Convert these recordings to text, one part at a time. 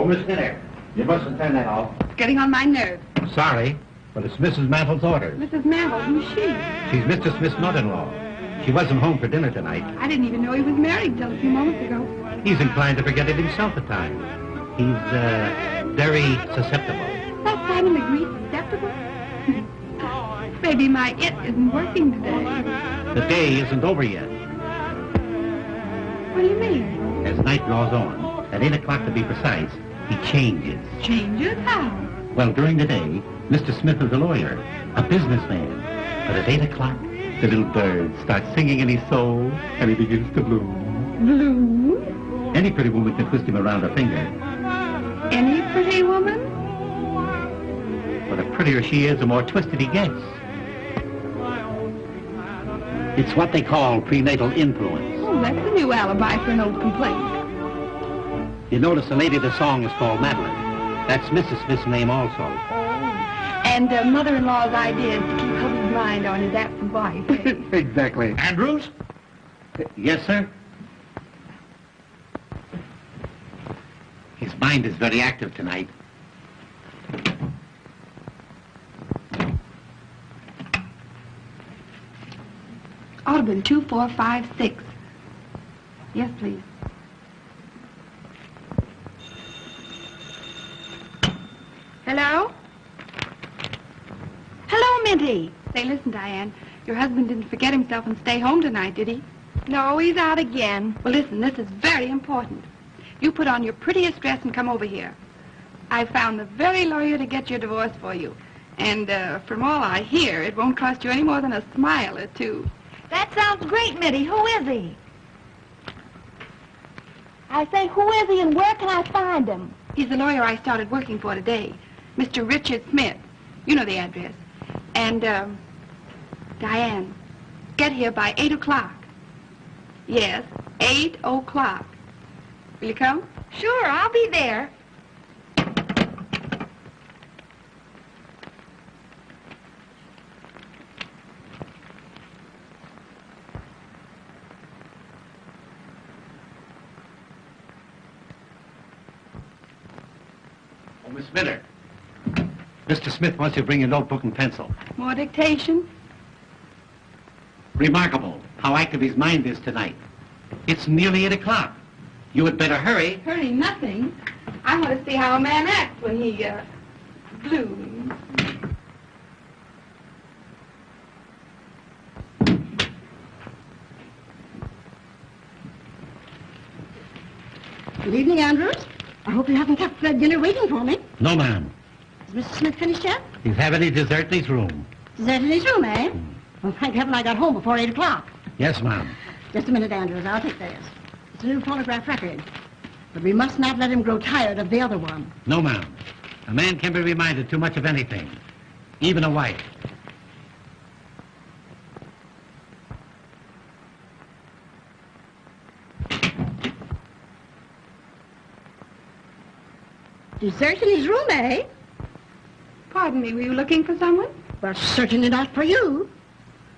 Oh, Miss Miller, you mustn't turn that off. It's getting on my nerves. Sorry, but it's Mrs. Mantle's orders. Mrs. Mantle, who's she? She's Mr. Smith's mother-in-law. She wasn't home for dinner tonight. I didn't even know he was married till a few moments ago. He's inclined to forget it himself at times. He's, very susceptible. That finally agreed susceptible? Maybe my it isn't working today. The day isn't over yet. What do you mean? As night draws on, at 8 o'clock to be precise, he changes. Changes? How? Well, during the day, Mr. Smith is a lawyer, a businessman. But at 8 o'clock, the little bird starts singing in his soul, and he begins to bloom. Blue? Any pretty woman can twist him around her finger. Any pretty woman? But the prettier she is, the more twisted he gets. It's what they call prenatal influence. Oh, that's a new alibi for an old complaint. You notice the lady of the song is called Madeline. That's Mrs. Smith's name also. And mother-in-law's idea is to keep hubby's mind on his absent wife. Exactly. Andrews? Yes, sir? His mind is very active tonight. Ought to have been 2456. Yes, please. Hello? Hello, Minty. Say, listen, Diane. Your husband didn't forget himself and stay home tonight, did he? No, he's out again. Well, listen, this is very important. You put on your prettiest dress and come over here. I found the very lawyer to get your divorce for you. And from all I hear, it won't cost you any more than a smile or two. That sounds great, Mitty. Who is he? I say, who is he and where can I find him? He's the lawyer I started working for today, Mr. Richard Smith. You know the address. And, Diane, get here by 8 o'clock. Yes, 8 o'clock. Will you come? Sure, I'll be there. Oh, Miss Miller. Mr. Smith wants you to bring a notebook and pencil. More dictation? Remarkable how active his mind is tonight. It's nearly 8 o'clock. You had better hurry. Hurry nothing. I want to see how a man acts when he, blooms. Good evening, Andrews. I hope you haven't kept dinner waiting for me. No, ma'am. Is Mr. Smith finished yet? He's having his dessert in his room. Dessert in his room, eh? Well, thank heaven I got home before 8 o'clock. Yes, ma'am. Just a minute, Andrews. I'll take this. It's a new phonograph record. But we must not let him grow tired of the other one. No, ma'am. A man can be reminded too much of anything, even a wife. Dessert in his room, eh? Pardon me, were you looking for someone? Well, certainly not for you.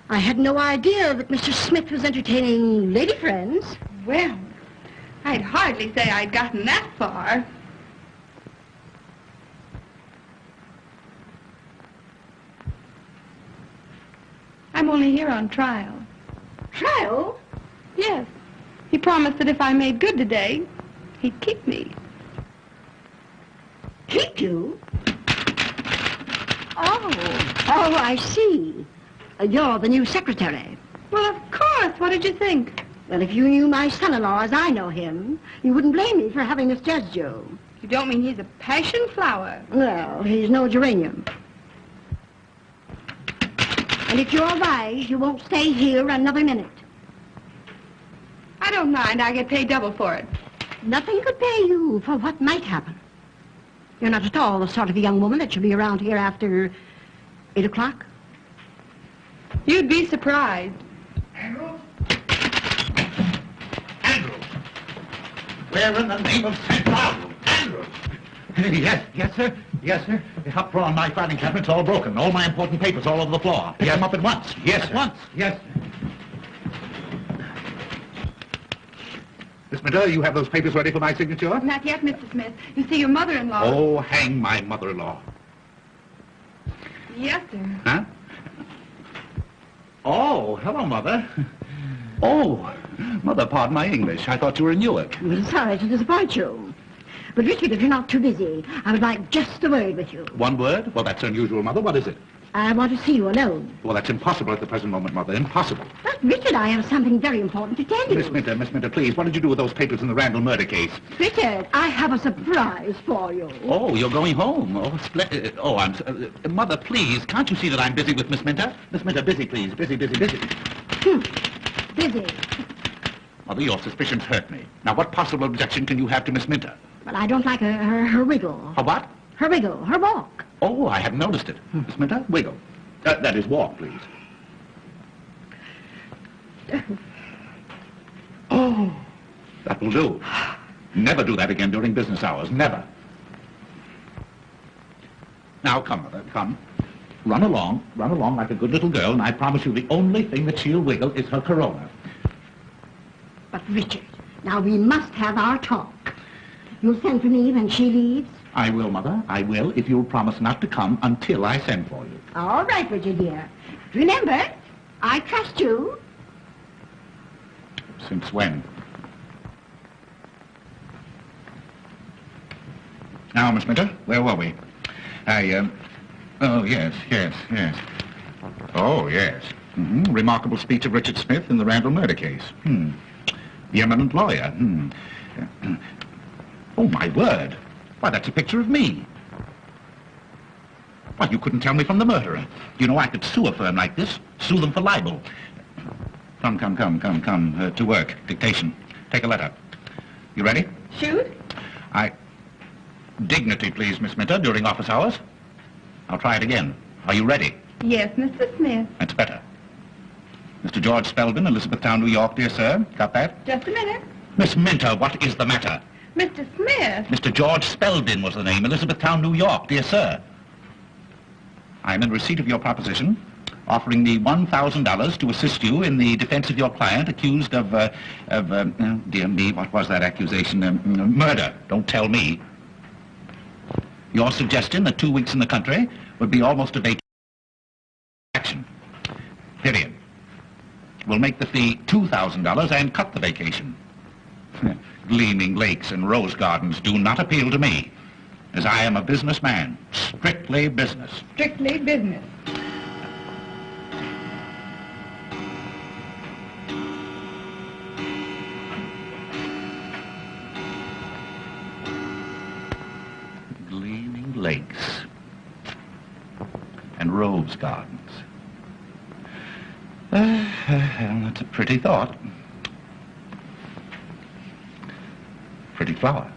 I had no idea that Mr. Smith was entertaining lady friends. Well, I'd hardly say I'd gotten that far. I'm only here on trial. Trial? Yes. He promised that if I made good today, he'd keep me. Keep you? Oh, I see. You're the new secretary. Well, of course. What did you think? Well, if you knew my son-in-law as I know him, you wouldn't blame me for having misjudged you. You don't mean he's a passion flower? Well, he's no geranium. And if you're wise, you won't stay here another minute. I don't mind. I get paid double for it. Nothing could pay you for what might happen. You're not at all the sort of a young woman that should be around here after 8 o'clock. You'd be surprised. Andrews? Andrews! Where in the name of St. Barbara? Andrews! Yes, sir. Yes, sir. The top drawer in my filing cabinet's all broken. All my important papers all over the floor. Pick them up at once. Yes, at sir. once. Yes, sir. Miss Minter, you have those papers ready for my signature? Not yet, Mr. Smith. You see, your mother-in-law... Oh, hang my mother-in-law. Yes, sir. Huh? Oh, hello, Mother. Oh, Mother, pardon my English. I thought you were in Newark. I'm sorry to disappoint you. But, Richard, if you're not too busy, I would like just a word with you. One word? Well, that's unusual, Mother. What is it? I want to see you alone. Well, that's impossible at the present moment, Mother. Impossible. But, Richard, I have something very important to tell you. Miss Minter, please, what did you do with those papers in the Randall murder case? Richard, I have a surprise for you. Oh, you're going home. Oh, splendid. Oh, Mother, please, can't you see that I'm busy with Miss Minter? Miss Minter, busy, please. Busy. Busy. Mother, your suspicions hurt me. Now, what possible objection can you have to Miss Minter? Well, I don't like her wiggle. Her what? Her wiggle, her walk. Oh, I hadn't noticed it. Miss Minter, wiggle. That is walk, please. Oh, that will do. Never do that again during business hours. Never. Now, come, Mother, come. Run along like a good little girl, and I promise you the only thing that she'll wiggle is her corona. But, Richard, now we must have our talk. You'll send for me when she leaves? I will, Mother. I will, if you'll promise not to come until I send for you. All right, Richard, dear. Remember, I trust you. Since when? Now, Miss Minter, where were we? Oh, yes. Oh, yes. Remarkable speech of Richard Smith in the Randall murder case. The eminent lawyer. Oh, my word. Why, that's a picture of me. Why, you couldn't tell me from the murderer. You know, I could sue a firm like this, sue them for libel. Come, to work. Dictation. Take a letter. You ready? Shoot. Dignity, please, Miss Minter, during office hours. I'll try it again. Are you ready? Yes, Mr. Smith. That's better. Mr. George Spelvin, Elizabethtown, New York, dear sir. Got that? Just a minute. Miss Minter, what is the matter? Mr. Smith. Mr. George Spelvin was the name, Elizabethtown, New York, dear sir. I'm in receipt of your proposition, offering me $1,000 to assist you in the defense of your client accused of dear me, what was that accusation? Murder. Don't tell me. Your suggestion that 2 weeks in the country would be almost a vacation. Period. We'll make the fee $2,000 and cut the vacation. Gleaming lakes and rose gardens do not appeal to me, as I am a businessman. Strictly business. Strictly business. Gleaming lakes and rose gardens. That's a pretty thought. Pretty flower.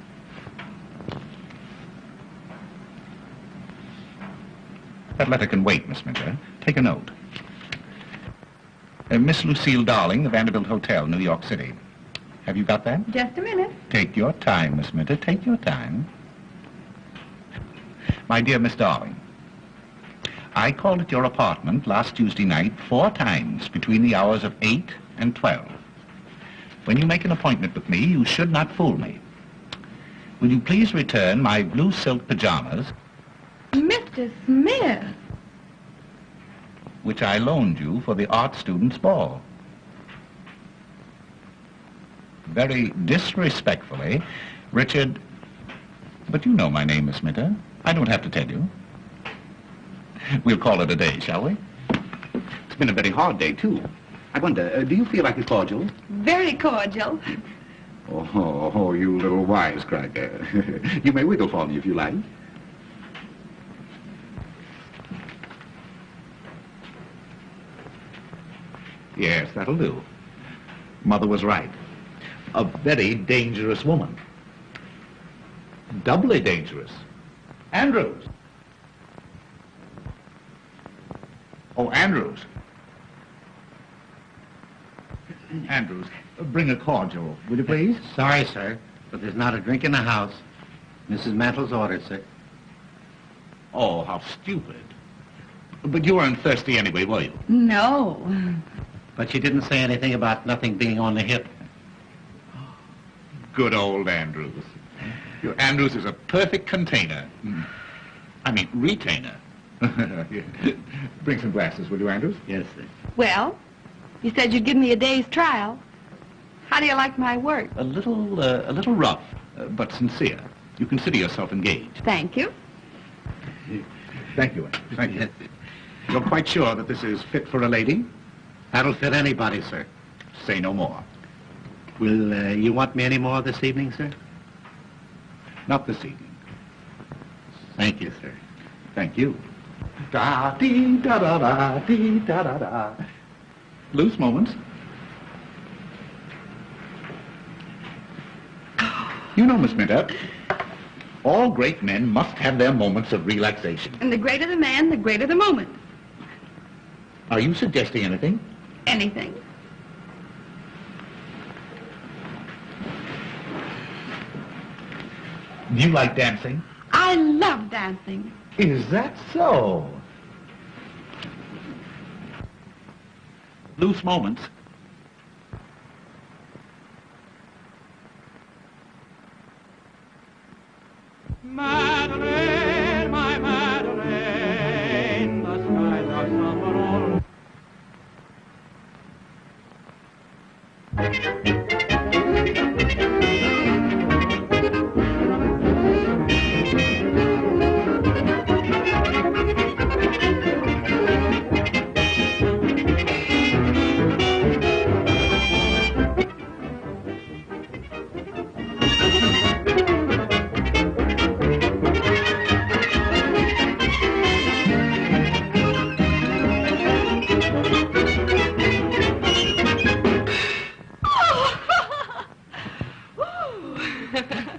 That letter can wait, Miss Minter. Take a note. Miss Lucille Darling, the Vanderbilt Hotel, New York City. Have you got that? Just a minute. Take your time, Miss Minter. Take your time. My dear Miss Darling, I called at your apartment last Tuesday night 4 times between the hours of 8 and 12. When you make an appointment with me, you should not fool me. Will you please return my blue silk pajamas, Mr. Smith. which I loaned you for the art students' ball? Very disrespectfully, Richard... But you know my name, Miss Minter. I don't have to tell you. We'll call it a day, shall we? It's been a very hard day, too. I wonder, do you feel like a cordial? Very cordial. Oh, you little wisecracker. You may wiggle for me if you like. Yes, that'll do. Mother was right. A very dangerous woman. Doubly dangerous. Andrews. Oh, Andrews. Andrews, bring a cordial, will you please? Sorry, sir, but there's not a drink in the house. Mrs. Mantle's ordered, sir. Oh, how stupid. But you weren't thirsty anyway, were you? No. But she didn't say anything about nothing being on the hip. Good old Andrews. Your Andrews is a perfect container. I mean, retainer. Bring some glasses, will you, Andrews? Yes, sir. Well, you said you'd give me a day's trial. How do you like my work? A little rough, but sincere. You consider yourself engaged. Thank you. Thank you, Andrews. Thank you. You're quite sure that this is fit for a lady? That'll fit anybody, sir. Say no more. Will you want me any more this evening, sir? Not this evening. Thank you, sir. Thank you. Da-dee-da-da-da-dee-da-da-da. Loose moments. You know, Miss Minter, all great men must have their moments of relaxation. And the greater the man, the greater the moment. Are you suggesting anything? Anything. Do you like dancing? I love dancing. Is that so? Loose moments. Madeleine, my Madeleine, the skies are somber all.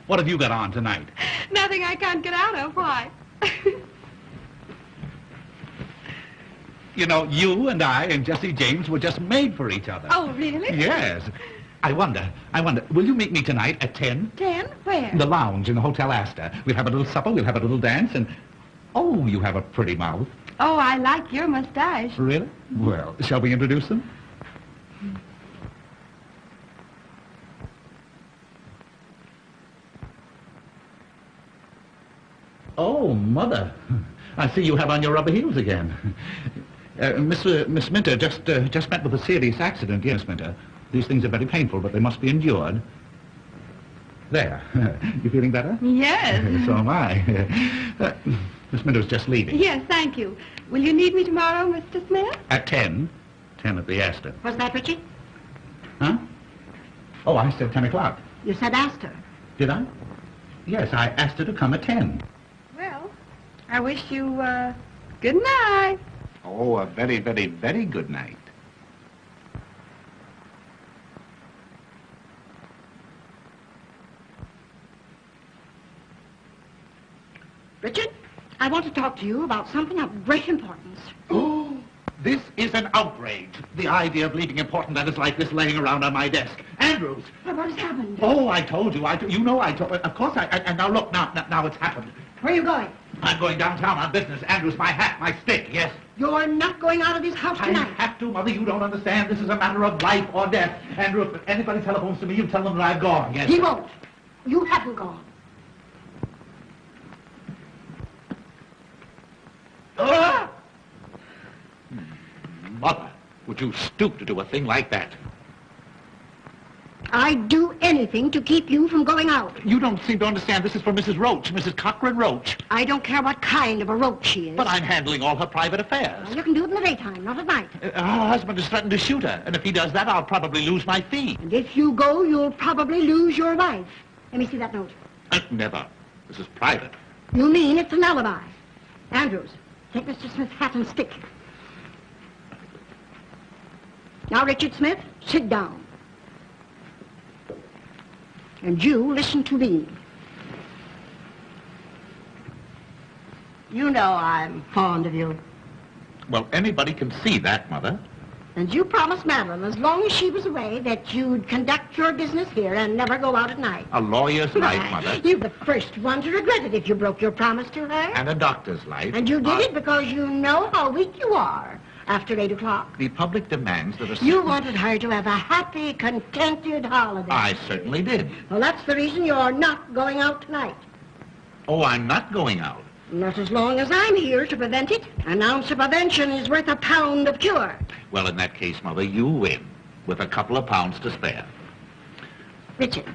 What have you got on tonight? Nothing I can't get out of. Why? You know, you and I and Jesse James were just made for each other. Oh, really? Yes. I wonder, will you meet me tonight at 10? 10? Where? In the lounge in the Hotel Astor. We'll have a little supper, we'll have a little dance, and... Oh, you have a pretty mouth. Oh, I like your mustache. Really? Well, shall we introduce them? Oh, Mother. I see you have on your rubber heels again. Miss Minter just met with a serious accident. Yes, Minter. These things are very painful, but they must be endured. There. You feeling better? Yes. So am I. Miss Minter's just leaving. Yes, thank you. Will you need me tomorrow, Mr. Smith? At 10. 10 at the Astor. Was that, Richard? Huh? Oh, I said 10 o'clock. You said Astor. Did I? Yes, I asked her to come at 10. Well, I wish you, good night. Oh, a very, very, very good night. Richard, I want to talk to you about something of great importance. Oh, this is an outrage. The idea of leaving important letters like this laying around on my desk. Andrews! What has happened? Oh, I told you. You know I told... Of course and now look, now it's happened. Where are you going? I'm going downtown on business. Andrews, my hat, my stick, yes. You're not going out of this house I tonight. have to, Mother. You don't understand. This is a matter of life or death. Andrew, if anybody telephones to me, you tell them that I've gone. Yes. He won't. You haven't gone. Ah! Mother, would you stoop to do a thing like that? I'd do anything to keep you from going out. You don't seem to understand. This is for Mrs. Roach, Mrs. Cochran Roach. I don't care what kind of a roach she is. But I'm handling all her private affairs. Well, you can do it in the daytime, not at night. Her husband has threatened to shoot her, and if he does that, I'll probably lose my fee. And if you go, you'll probably lose your life. Let me see that note. Never. This is private. You mean it's an alibi? Andrews, take Mr. Smith's hat and stick. Now, Richard Smith, sit down. And you listen to me. You know I'm fond of you. Well, anybody can see that, Mother. And you promised Madeline, as long as she was away, that you'd conduct your business here and never go out at night. A lawyer's life, Mother. You're the first one to regret it if you broke your promise to her. And a doctor's life. And you did it because you know how weak you are. after 8 o'clock. The public demands that a... You wanted her to have a happy, contented holiday. I certainly did. Well, that's the reason you're not going out tonight. Oh, I'm not going out. Not as long as I'm here to prevent it. An ounce of prevention is worth a pound of cure. Well, in that case, Mother, you win, with a couple of pounds to spare. Richard,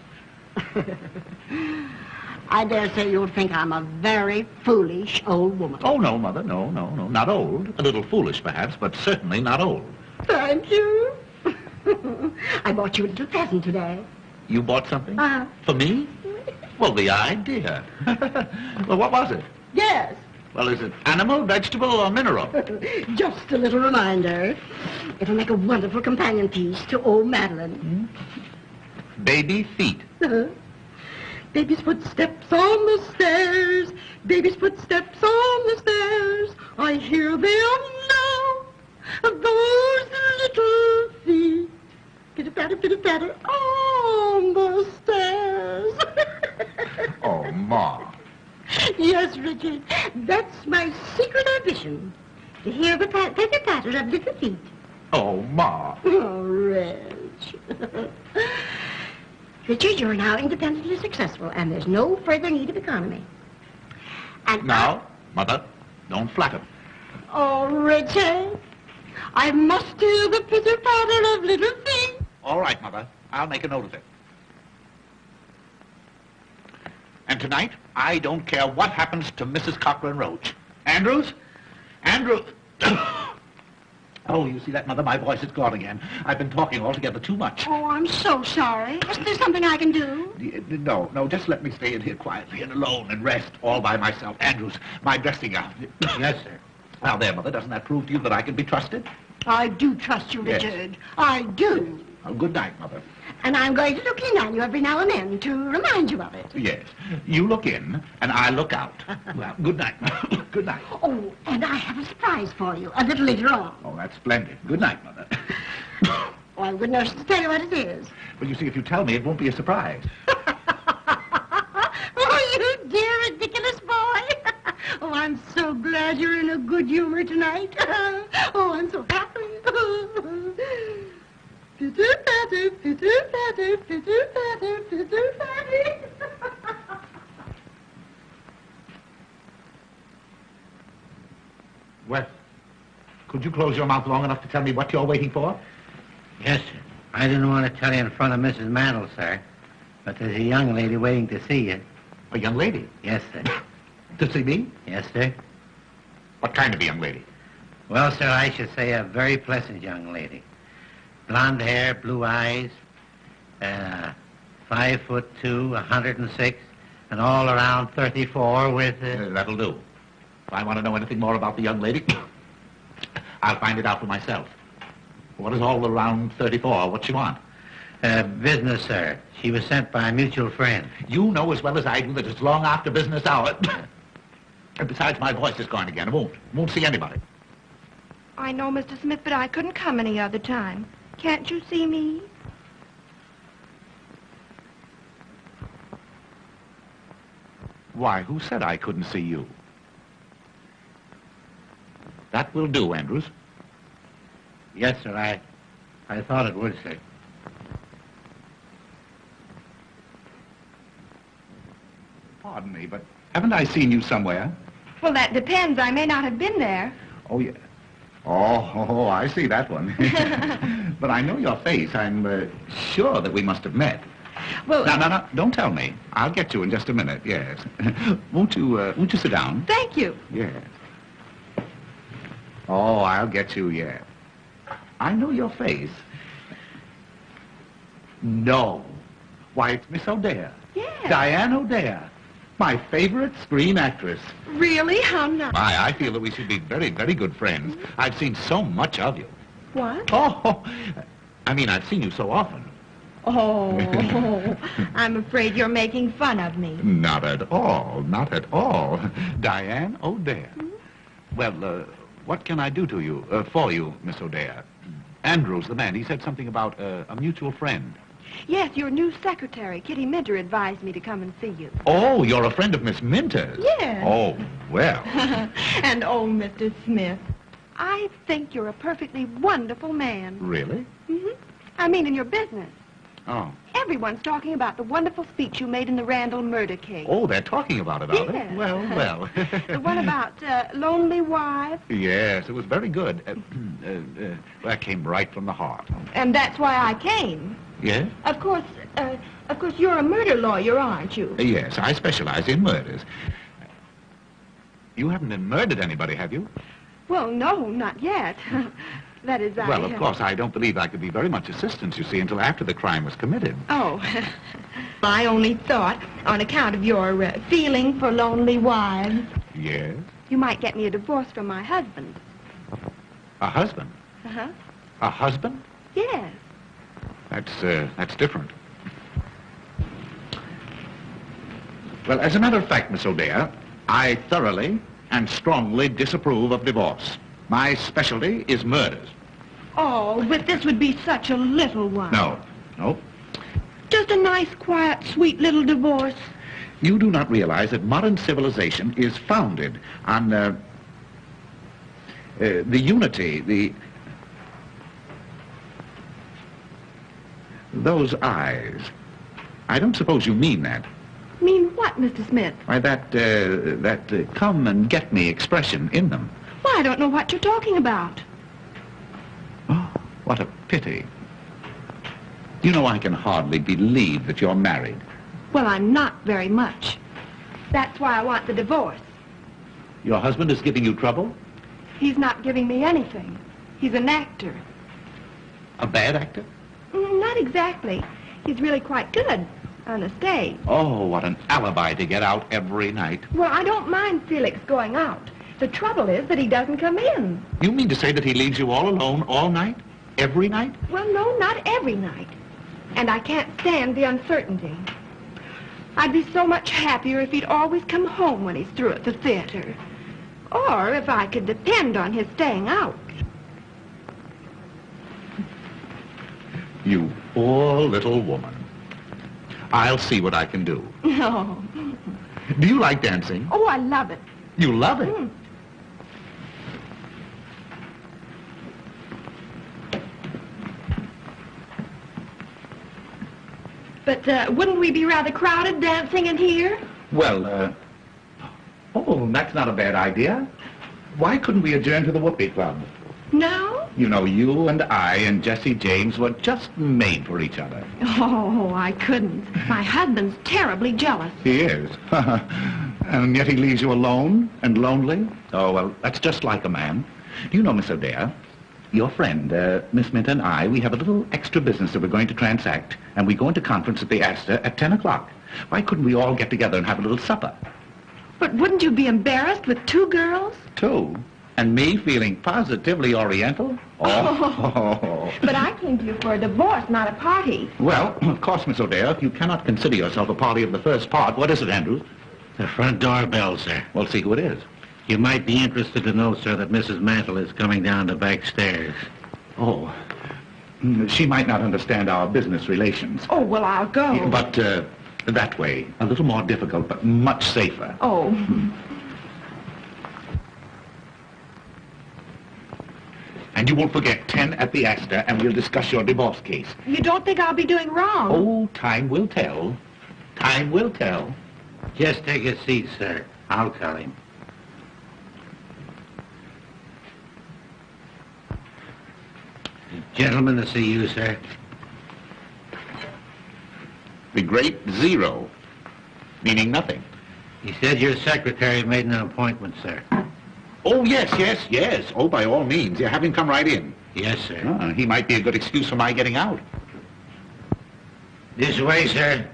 I dare say you'll think I'm a very foolish old woman. Oh, no, Mother, no, not old. A little foolish, perhaps, but certainly not old. Thank you. I bought you a little present today. You bought something? Uh-huh. For me? Well, the idea. Well, what was it? Yes. Well, is it animal, vegetable, or mineral? Just a little reminder. It'll make a wonderful companion piece to old Madeline. Baby feet. Baby's footsteps on the stairs. Baby's footsteps on the stairs. I hear them now. Those little feet. Pitter-patter on the stairs. Oh, Ma. Yes, Richard. That's my secret ambition. To hear the patter-patter of little feet. Oh, Ma. Oh, Reg. Richard, you're now independently successful, and there's no further need of economy. And Now, Mother, don't flatter. Oh, Richard, I must hear the pitter-patter of little feet. All right, Mother. I'll make a note of it. And tonight, I don't care what happens to Mrs. Cochran Roach. Andrews? Andrew... Oh, you see that, Mother? My voice is gone again. I've been talking altogether too much. Oh, I'm so sorry. Isn't there something I can do? No, just let me stay in here quietly and alone and rest all by myself. Andrews, my dressing gown. Yes, sir. Now there, Mother, doesn't that prove to you that I can be trusted? I do trust you, Yes. Richard. I do. Well, good night, Mother. And I'm going to look in on you every now and then to remind you of it. Yes. You look in, and I look out. Well, good night. Good night. Oh, and I have a surprise for you a little later on. Oh, that's splendid. Good night, Mother. Oh, I'm good enough to tell you what it is. Well, you see, if you tell me, it won't be a surprise. Oh, you dear ridiculous boy. Oh, I'm so glad you're in a good humor tonight. Oh, I'm so happy. Pitter-patter, pitter-patter, pitter-patter, pitter-patter. Well, could you close your mouth long enough to tell me what you're waiting for? Yes, sir. I didn't want to tell you in front of Mrs. Mandel, sir, but there's a young lady waiting to see you. A young lady? Yes, sir. To see me? Yes, sir. What kind of a young lady? Well, sir, I should say a very pleasant young lady. Blonde hair, blue eyes, 5'2", 106, and all around 34 with... That'll do. If I want to know anything more about the young lady, I'll find it out for myself. What is all around 34? What's she want? Business, sir. She was sent by a mutual friend. You know as well as I do that it's long after business hour. And besides, my voice is gone again. I won't see anybody. I know, Mr. Smith, but I couldn't come any other time. Can't you see me? Why, who said I couldn't see you? That will do, Andrews. Yes, sir, I thought it would, sir. Pardon me, but haven't I seen you somewhere? Well, that depends. I may not have been there. Oh, yeah. Oh, I see that one. But I know your face. I'm sure that we must have met. Well, No, don't tell me. I'll get you in just a minute, yes. Won't you sit down? thank you. Yes. Oh, I'll get you, yeah. I know your face. No. Why, it's Miss O'Dare. Yes. Diane O'Dare. My favorite screen actress. Really? How nice. I feel that we should be very, very good friends. I've seen so much of you. What? Oh, I mean, I've seen you so often. Oh, I'm afraid you're making fun of me. Not at all, not at all. Diane O'Dare. Well, what can I do to you, for you, Miss O'Dare? Andrews, the man, he said something about a mutual friend. Yes, your new secretary, Kitty Minter, advised me to come and see you. Oh, you're a friend of Miss Minter's? Yes. Oh, well. And oh, Mr. Smith, I think you're a perfectly wonderful man. Really? I mean, in your business. Oh. Everyone's talking about the wonderful speech you made in the Randall murder case. Oh, they're talking about it, are they? Yes. Well, well. The one about lonely wives. Yes, it was very good. That came right from the heart. And that's why I came. Yes? Of course, you're a murder lawyer, aren't you? Yes, I specialize in murders. You haven't murdered anybody, have you? Well, no, not yet. That is, Well, of course, I don't believe I could be very much assistance, you see, until after the crime was committed. Oh. I only thought, on account of your feeling for lonely wives. Yes? You might get me a divorce from my husband. A husband? Uh-huh. A husband? Yes. That's different. Well, as a matter of fact, Miss O'Dea, I thoroughly and strongly disapprove of divorce. My specialty is murders. Oh, but this would be such a little one. No. Just a nice, quiet, sweet little divorce. You do not realize that modern civilization is founded on the unity, those eyes. I don't suppose you mean that. Mean what, Mr. Smith? Why, that come and get me expression in them. Well, I don't know what you're talking about. Oh, what a pity. You know, I can hardly believe that you're married. Well, I'm not very much. That's why I want the divorce. Your husband is giving you trouble? He's not giving me anything. He's an actor. A bad actor? Not exactly. He's really quite good on the stage. Oh, what an alibi to get out every night. Well, I don't mind Felix going out. The trouble is that he doesn't come in. You mean to say that he leaves you all alone all night? Every night? Well, no, not every night. And I can't stand the uncertainty. I'd be so much happier if he'd always come home when he's through at the theater. Or if I could depend on his staying out. You poor little woman. I'll see what I can do. No. Do you like dancing? Oh, I love it. You love it? But wouldn't we be rather crowded dancing in here? Well, oh, that's not a bad idea. Why couldn't we adjourn to the Whoopee Club? No? You know, you and I and Jesse James were just made for each other. Oh, I couldn't. My husband's terribly jealous. He is. And yet he leaves you alone and lonely? Oh, well, that's just like a man. Do you know, Miss O'Dea, your friend, Miss Mint and I, we have a little extra business that we're going to transact, and we go into conference at the Astor at 10 o'clock. Why couldn't we all get together and have a little supper? But wouldn't you be embarrassed with two girls? Two? And me feeling positively oriental? Oh. But I came to you for a divorce, not a party. Well, of course, Miss O'Dea, if you cannot consider yourself a party of the first part, what is it, Andrews? The front door bell, sir. Well, see who it is. You might be interested to know, sir, that Mrs. Mantle is coming down the back stairs. Oh. She might not understand our business relations. Oh, well, I'll go. But that way, a little more difficult, but much safer. Oh. And you won't forget 10 at the Astor, and we'll discuss your divorce case. You don't think I'll be doing wrong? Oh, time will tell. Time will tell. Just take a seat, sir. I'll tell him. Gentlemen to see you, sir. The great zero, meaning nothing. He said your secretary made an appointment, sir. Oh, yes. Oh, by all means. Yeah, have him come right in. Yes, sir. He might be a good excuse for my getting out. This way, sir.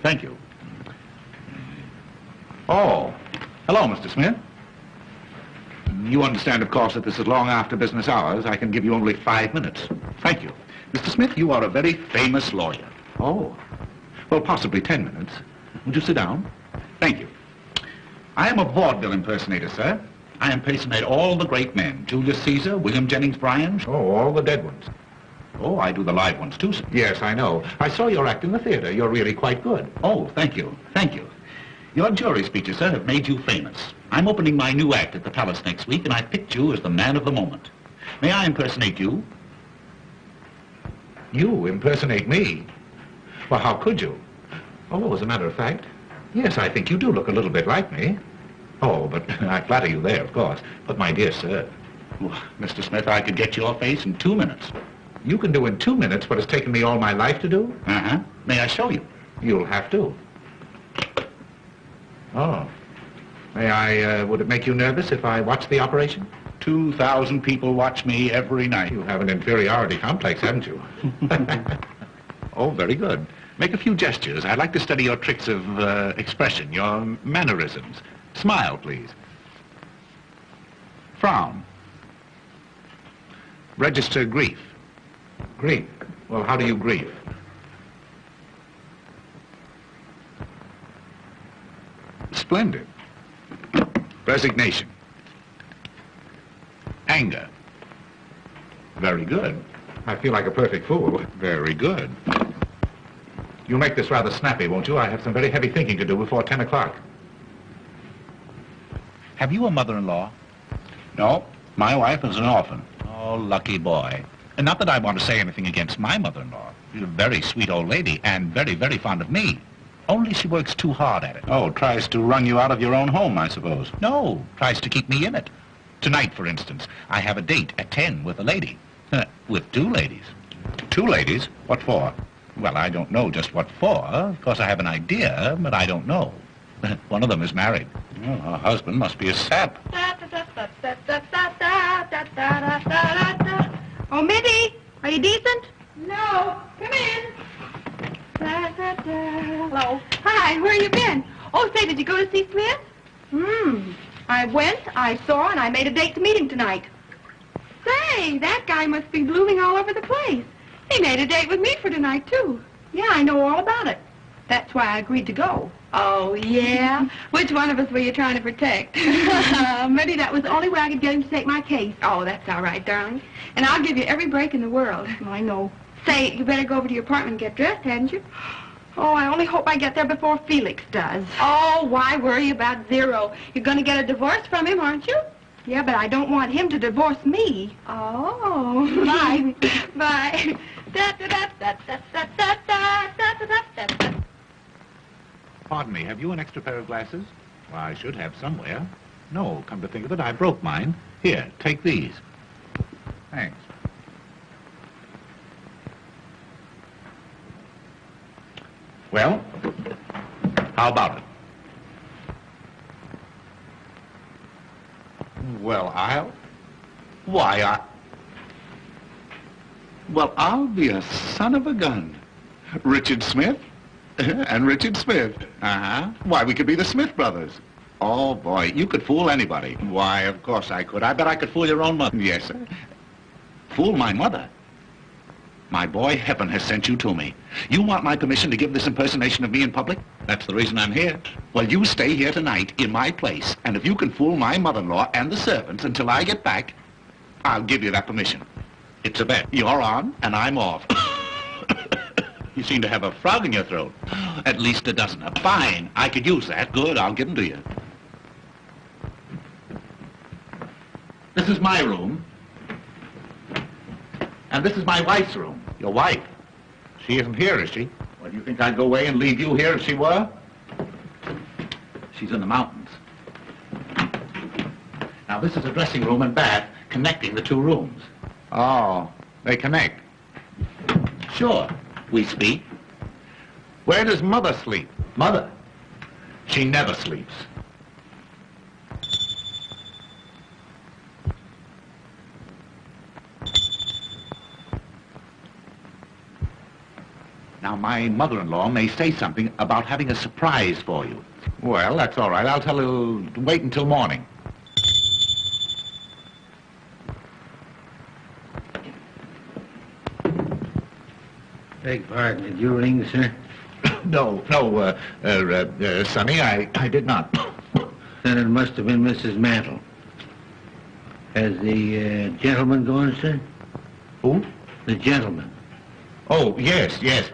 Thank you. Oh, hello, Mr. Smith. You understand, of course, that this is long after business hours. I can give you only 5 minutes. Thank you. Mr. Smith, you are a very famous lawyer. Oh. Well, possibly 10 minutes. Would you sit down? Thank you. I am a vaudeville impersonator, sir. I impersonate all the great men. Julius Caesar, William Jennings Bryan. Oh, all the dead ones. Oh, I do the live ones, too, sir. Yes, I know. I saw your act in the theater. You're really quite good. Oh, thank you. Thank you. Your jury speeches, sir, have made you famous. I'm opening my new act at the Palace next week, and I picked you as the man of the moment. May I impersonate you? You impersonate me? Well, how could you? Oh, as a matter of fact, yes, I think you do look a little bit like me. Oh, but I flatter you there, of course. But my dear sir... Well, Mr. Smith, I could get your face in 2 minutes. You can do in 2 minutes what has taken me all my life to do? Uh-huh. May I show you? You'll have to. Oh. May I, would it make you nervous if I watched the operation? 2,000 people watch me every night. You have an inferiority complex, haven't you? Oh, very good. Make a few gestures. I'd like to study your tricks of expression, your mannerisms. Smile, please. Frown. Register grief. Grief? Well, how do you grieve? Splendid. Resignation. Anger. Very good. I feel like a perfect fool. Very good. You'll make this rather snappy, won't you? I have some very heavy thinking to do before 10 o'clock. Have you a mother-in-law? No. My wife is an orphan. Oh, lucky boy. And not that I want to say anything against my mother-in-law. She's a very sweet old lady and very, very fond of me. Only she works too hard at it. Oh, tries to run you out of your own home, I suppose. No, tries to keep me in it. Tonight, for instance, I have a date at 10 with a lady. With 2 ladies. 2 ladies? What for? Well, I don't know just what for. Of course, I have an idea, but I don't know. One of them is married. Well, her husband must be a sap. Oh, Mitty, are you decent? No, come in. Hello. Hi, where you been? Oh, say, did you go to see Smith? I went, I saw, and I made a date to meet him tonight. Say, that guy must be blooming all over the place. He made a date with me for tonight, too. Yeah, I know all about it. That's why I agreed to go. Oh, yeah? Which one of us were you trying to protect? Maybe that was the only way I could get him to take my case. Oh, that's all right, darling. And I'll give you every break in the world. I know. Say, you better go over to your apartment and get dressed, hadn't you? Oh, I only hope I get there before Felix does. Oh, why worry about Zero? You're going to get a divorce from him, aren't you? Yeah, but I don't want him to divorce me. Oh. Bye. Bye. Pardon me, have you an extra pair of glasses? Well, I should have somewhere. No, come to think of it, I broke mine. Here, take these. Thanks. Well, how about it? Well, I'll be a son of a gun. Richard Smith and Richard Smith. Uh-huh. Why, we could be the Smith brothers. Oh, boy, you could fool anybody. Why, of course I could. I bet I could fool your own mother. Yes, sir. Fool my mother? My boy, heaven has sent you to me. You want my permission to give this impersonation of me in public? That's the reason I'm here. Well, you stay here tonight in my place, and if you can fool my mother-in-law and the servants until I get back, I'll give you that permission. It's a bet. You're on, and I'm off. You seem to have a frog in your throat. At least a dozen. Fine. I could use that. Good, I'll give them to you. This is my room. And this is my wife's room. Your wife? She isn't here, is she? Well, do you think I'd go away and leave you here if she were? She's in the mountains. Now, this is a dressing room and bath connecting the 2 rooms. Oh, they connect. Sure, we speak. Where does Mother sleep? Mother? She never sleeps. Now, my mother-in-law may say something about having a surprise for you. Well, that's all right. I'll tell her to wait until morning. Beg pardon, did you ring, sir? No, Sonny, I did not. Then it must have been Mrs. Mantle. Has the gentleman gone, sir? Who? The gentleman. Oh, yes. Yes,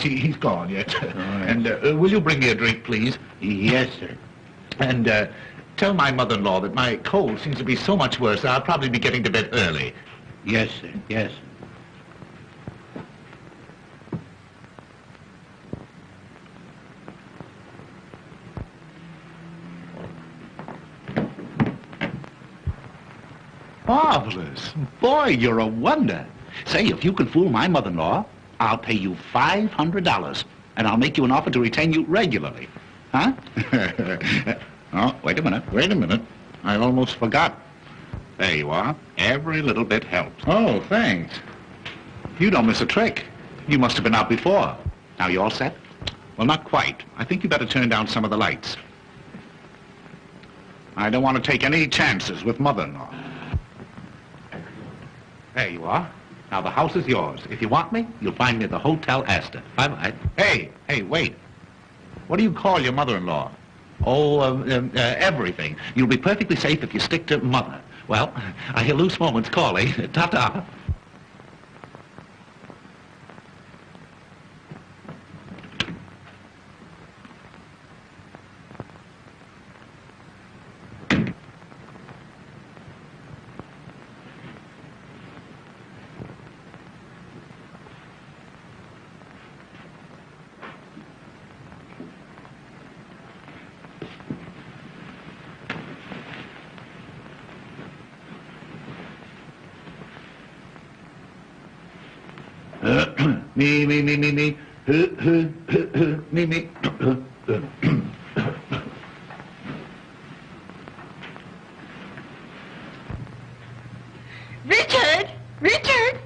he's gone, yes. right. And will you bring me a drink, please? Yes, sir. And tell my mother-in-law that my cold seems to be so much worse that I'll probably be getting to bed early. Yes, sir. Yes. Marvelous. Boy, you're a wonder. Say, if you can fool my mother-in-law, I'll pay you $500, and I'll make you an offer to retain you regularly. Huh? Oh, wait a minute. I almost forgot. There you are. Every little bit helps. Oh, thanks. You don't miss a trick. You must have been out before. Now, you all set? Well, not quite. I think you better turn down some of the lights. I don't want to take any chances with mother-in-law. There you are. Now, the house is yours. If you want me, you'll find me at the Hotel Astor. Bye-bye. Hey, wait. What do you call your mother-in-law? Oh, everything. You'll be perfectly safe if you stick to mother. Well, I hear loose moments calling. Ta-ta. Me. Me. Richard! Richard!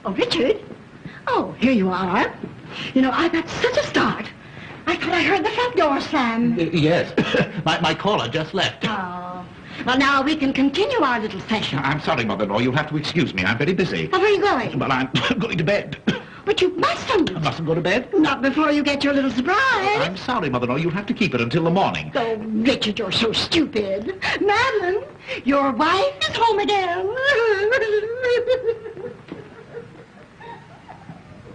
Oh, Richard? Oh, here you are. You know, I got such a start. I thought I heard the front door slam. Yes. My caller just left. Oh. Well, now we can continue our little session. I'm sorry, mother-in-law. You'll have to excuse me. I'm very busy. Well, where are you going? Well, I'm going to bed. But you mustn't. I mustn't go to bed? Not before you get your little surprise. I'm sorry, mother-in-law. You'll have to keep it until the morning. Oh, Richard, you're so stupid. Madeline, your wife is home again.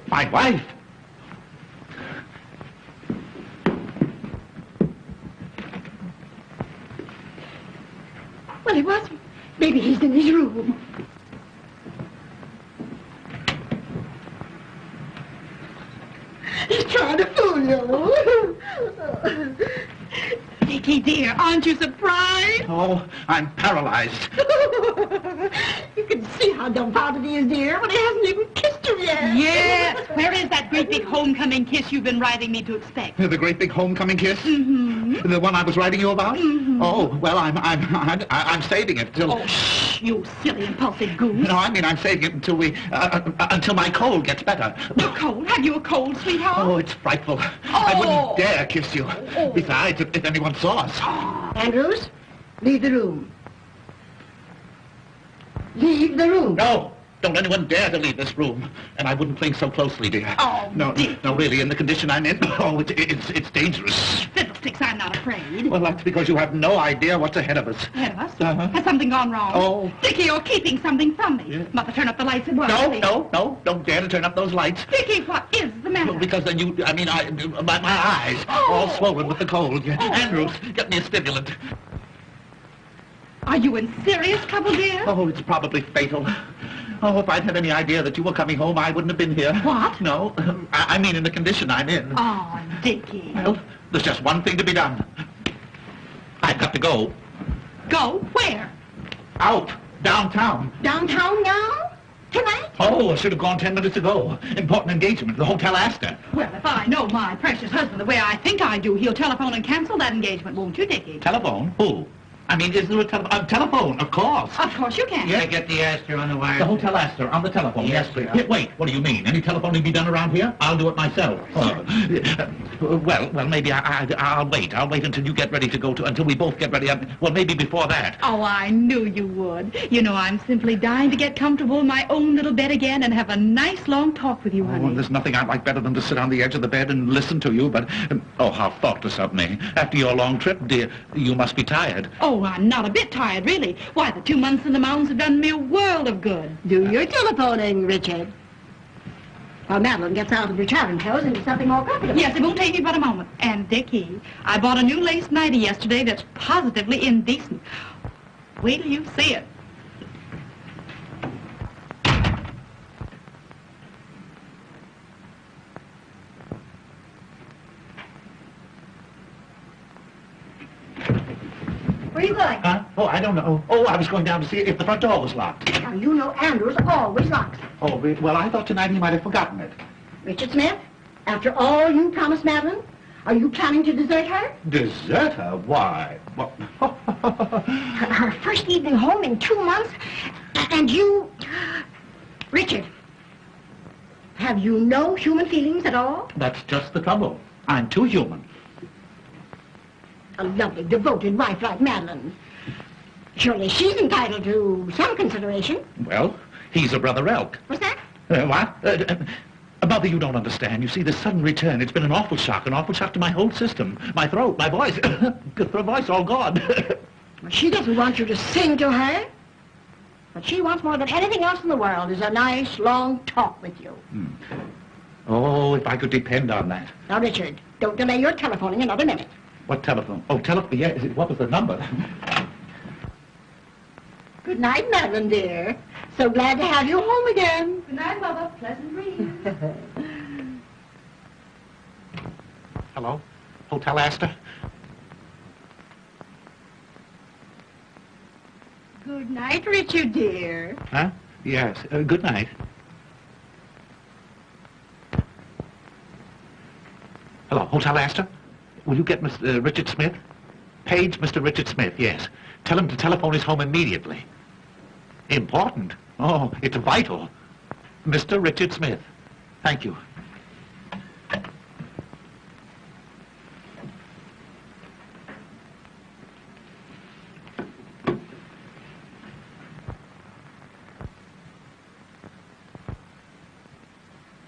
My wife? Well, he wasn't. Maybe he's in his room. He's trying to fool you. Dickie, dear, aren't you surprised? Oh, I'm paralyzed. You can see how dumbfounded he is, dear, but he hasn't even kissed you yet. Yes. Where is that great big homecoming kiss you've been writing me to expect? The great big homecoming kiss? Mm-hmm. The one I was writing you about? Mm-hmm. Oh, well, I'm saving it till... Oh, shh, you silly, impulsive goose. No, I mean, I'm saving it until until my cold gets better. You're cold? Have you a cold, sweetheart? Oh, it's frightful. I wouldn't dare kiss you. Oh. Besides, if anyone saw us. Andrews, leave the room. Leave the room. No, don't anyone dare to leave this room. And I wouldn't cling so closely, dear. Oh, no, Dick. no, really, in the condition I'm in. Oh, it's dangerous. Fiddlesticks, I'm not afraid. Well, that's because you have no idea what's ahead of us. Ahead of us? Uh-huh. Has something gone wrong? Oh. Dickie, you're keeping something from me. Yeah. Mother, turn up the lights at once. No, don't dare to turn up those lights. Dickie, what is the matter? Well, because then my eyes, all swollen with the cold. Andrews, get me a stimulant. Are you in serious trouble, dear? Oh, it's probably fatal. Oh, if I'd had any idea that you were coming home, I wouldn't have been here. What? No, I mean in the condition I'm in. Oh, Dickie. Well, there's just one thing to be done. I've got to go. Go? Where? Out, downtown. Downtown now? Tonight? Oh, I should have gone 10 minutes ago. Important engagement, the Hotel Astor. Well, if I know my precious husband the way I think I do, he'll telephone and cancel that engagement, won't you, Dickie? Telephone? Who? I mean, is there a telephone? Of course. Of course you can. Yeah, get the Astor on the wire. The Hotel Astor, on the telephone. Yes, please. sir. Wait, what do you mean? Any telephoning be done around here? I'll do it myself. Well, maybe I'll wait. I'll wait until you get ready to go to, until we both get ready. Well, maybe before that. Oh, I knew you would. You know, I'm simply dying to get comfortable in my own little bed again and have a nice long talk with you, Oh, honey. and there's nothing I'd like better than to sit on the edge of the bed and listen to you, but... oh, how thoughtless of me. After your long trip, dear, you must be tired. Oh, Oh, I'm not a bit tired, really. Why, the 2 months in the mountains have done me a world of good. Do your telephoning, Richard. While Madeline gets out of her traveling clothes into something more comfortable. Yes, it won't take me but a moment. And, Dickie, I bought a new lace nightie yesterday that's positively indecent. Wait till you see it. Where are you going? Huh? Oh, I don't know. Oh, I was going down to see if the front door was locked. Now, you know Andrews always locks it. Oh, well, I thought tonight he might have forgotten it. Richard Smith, after all you promised Madeline, are you planning to desert her? Desert her? Why? What? Her first evening home in 2 months, and you... Richard, have you no human feelings at all? That's just the trouble. I'm too human. A lovely, devoted wife like Madeline. Surely she's entitled to some consideration. Well, he's a brother elk. What's that? What? Mother, you don't understand. You see, this sudden return, it's been an awful shock to my whole system. My throat, my voice. The voice all gone. Well, she doesn't want you to sing to her. What she wants more than anything else in the world is a nice, long talk with you. Oh, if I could depend on that. Now, Richard, don't delay your telephoning another minute. What telephone? Oh, telephone, yeah. What was the number? Good night, Madeline, dear. So glad to have you home again. Good night, Mother. Pleasant dreams. Hello? Hotel Astor? Good night, Richard, dear. Huh? Yes. Good night. Hello, Hotel Astor? Will you get Mr. Richard Smith? Page Mr. Richard Smith, yes. Tell him to telephone his home immediately. Important? Oh, it's vital. Mr. Richard Smith. Thank you.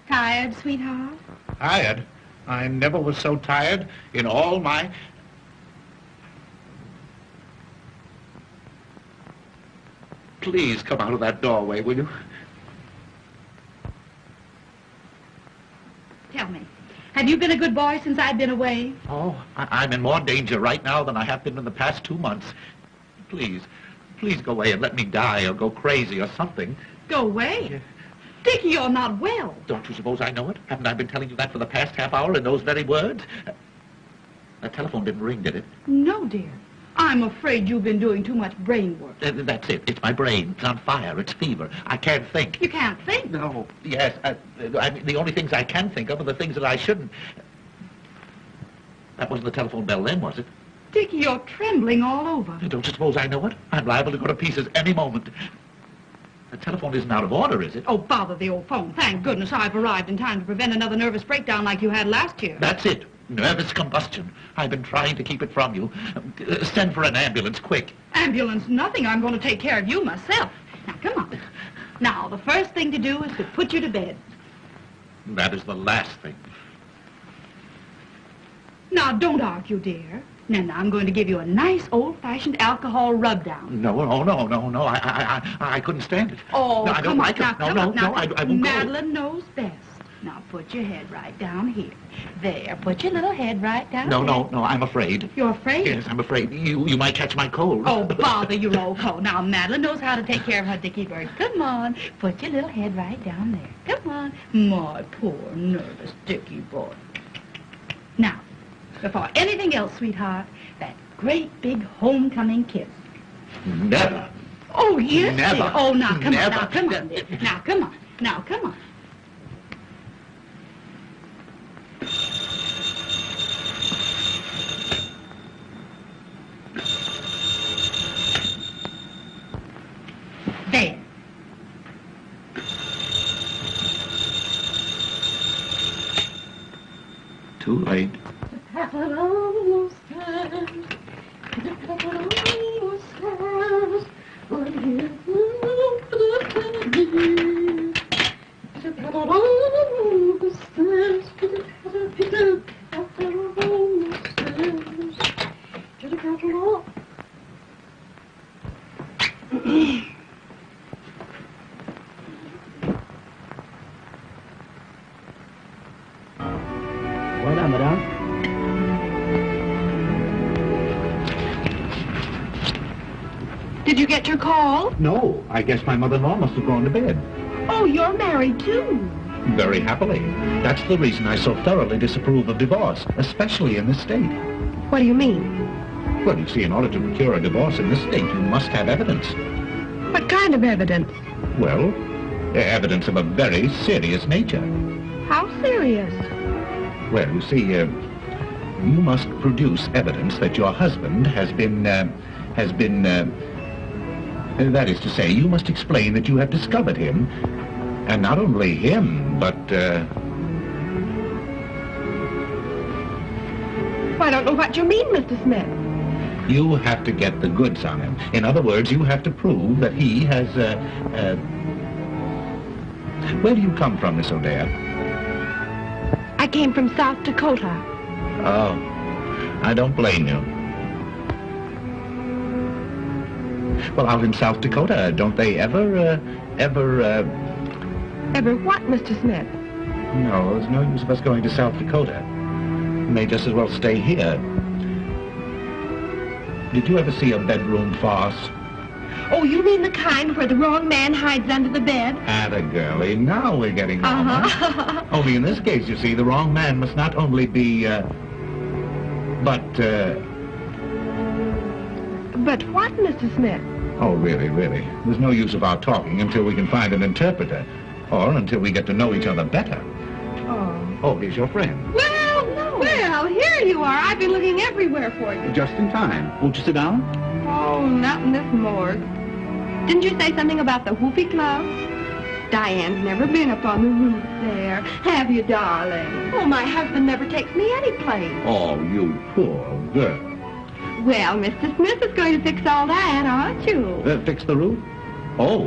Tired, sweetheart? Tired? I never was so tired in all my... Please come out of that doorway, will you? Tell me, have you been a good boy since I've been away? Oh, I'm in more danger right now than I have been in the past 2 months. Please go away and let me die or go crazy or something. Go away? Dickie, you're not well. Don't you suppose I know it? Haven't I been telling you that for the past half hour in those very words? That telephone didn't ring, did it? No, dear. I'm afraid you've been doing too much brain work. That's it. It's my brain. It's on fire. It's fever. I can't think. You can't think? No. Yes. I mean, the only things I can think of are the things that I shouldn't. That wasn't the telephone bell then, was it? Dickie, you're trembling all over. Don't you suppose I know it? I'm liable to go to pieces any moment. The telephone isn't out of order, is it? Oh, bother the old phone. Thank goodness I've arrived in time to prevent another nervous breakdown like you had last year. That's it. Nervous combustion. I've been trying to keep it from you. Send for an ambulance, quick. Ambulance, nothing. I'm going to take care of you myself. Now, come on. Now, the first thing to do is to put you to bed. That is the last thing. Now, don't argue, dear. Now, I'm going to give you a nice old-fashioned alcohol rub-down. No. I couldn't stand it. Oh, no, I don't like it. Now, No, I won't Madeline knows best. Now, put your head right down here. There, put your little head right down go. there. No, I'm afraid. You're afraid? Yes, I'm afraid. You might catch my cold. Oh, bother your old coat. Now, Madeline knows how to take care of her Dickie bird. Come on, put your little head right down there. Come on. My poor, nervous Dickie boy. Now, before anything else, sweetheart, that great big homecoming kiss. Never. Oh, yes, Never. dear. Oh, now, come Never. on. Now, come on, dear. Now, come on. Now, come on. There. Too late. you get your call? No, I guess my mother-in-law must have gone to bed. Oh, you're married, too. Very happily. That's the reason I so thoroughly disapprove of divorce, especially in this state. What do you mean? Well, you see, in order to procure a divorce in this state, you must have evidence. What kind of evidence? Well, evidence of a very serious nature. How serious? Well, you see, you must produce evidence that your husband has been, that is to say, you must explain that you have discovered him, and not only him, but, I don't know what you mean, Mr. Smith. you have to get the goods on him. In other words, you have to prove that he has, where do you come from, Miss O'Dea? I came from South Dakota. Oh, I don't blame you. Well, out in South Dakota, don't they ever, Ever what, Mr. Smith? No, there's no use of us going to South Dakota. We may just as well stay here. Did you ever see a bedroom farce? Oh, you mean the kind where the wrong man hides under the bed? Atta girlie, now we're getting normal. Only in this case, you see, the wrong man must not only be, But what, Mr. Smith? Oh, really, really. There's no use of our talking until we can find an interpreter. Or until we get to know each other better. Oh. Oh, here's your friend. Well, here you are. I've been looking everywhere for you. Just in time. Won't you sit down? Oh, not in this morgue. Didn't you say something about the whoopee club? Diane's never been up on the roof there. Have you, darling? Oh, my husband never takes me any place. Oh, you poor girl. Well, Mr. Smith is going to fix all that, aren't you? Fix the roof? Oh,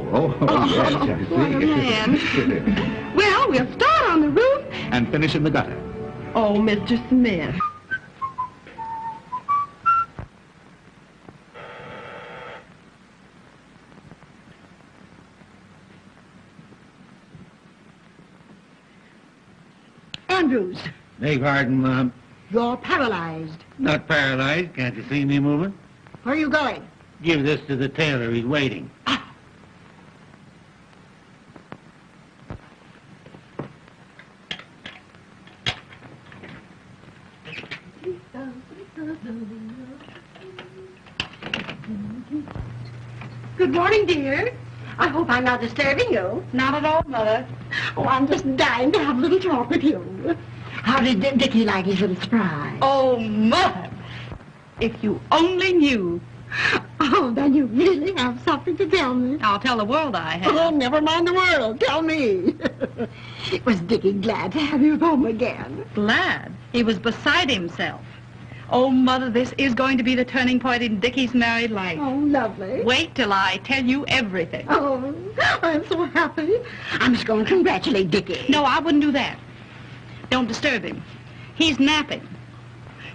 yes, I see. What a man. Well, we'll start on the roof. And finish in the gutter. Oh, Mr. Smith. Andrews, Beg pardon, Mom. you're paralyzed. Not paralyzed. Can't you see me moving? Where are you going? Give this to the tailor. He's waiting. Good morning, dear. I hope I'm not disturbing you. Not at all, Mother. Oh, I'm just dying to have a little talk with you. How did Dickie like his little surprise? Oh, Mother, if you only knew. Oh, then you really have something to tell me. I'll tell the world I have. Oh, never mind the world. Tell me. Was Dickie glad to have you home again? Glad. He was beside himself. Oh, Mother, this is going to be the turning point in Dickie's married life. Oh, lovely. Wait till I tell you everything. Oh, I'm so happy. I'm just going to congratulate Dickie. No, I wouldn't do that. Don't disturb him. He's napping.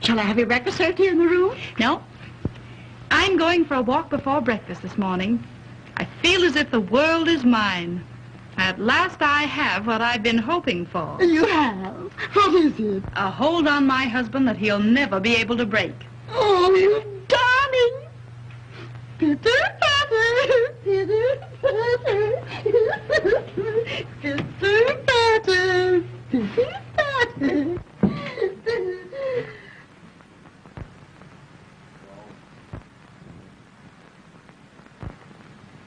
Shall I have your breakfast served here in the room? No. I'm going for a walk before breakfast this morning. I feel as if the world is mine. At last I have what I've been hoping for. You have? What is it? A hold on my husband that he'll never be able to break. Oh, you darling. Pitter-patter, pitter-patter, pitter-patter, pitter-patter.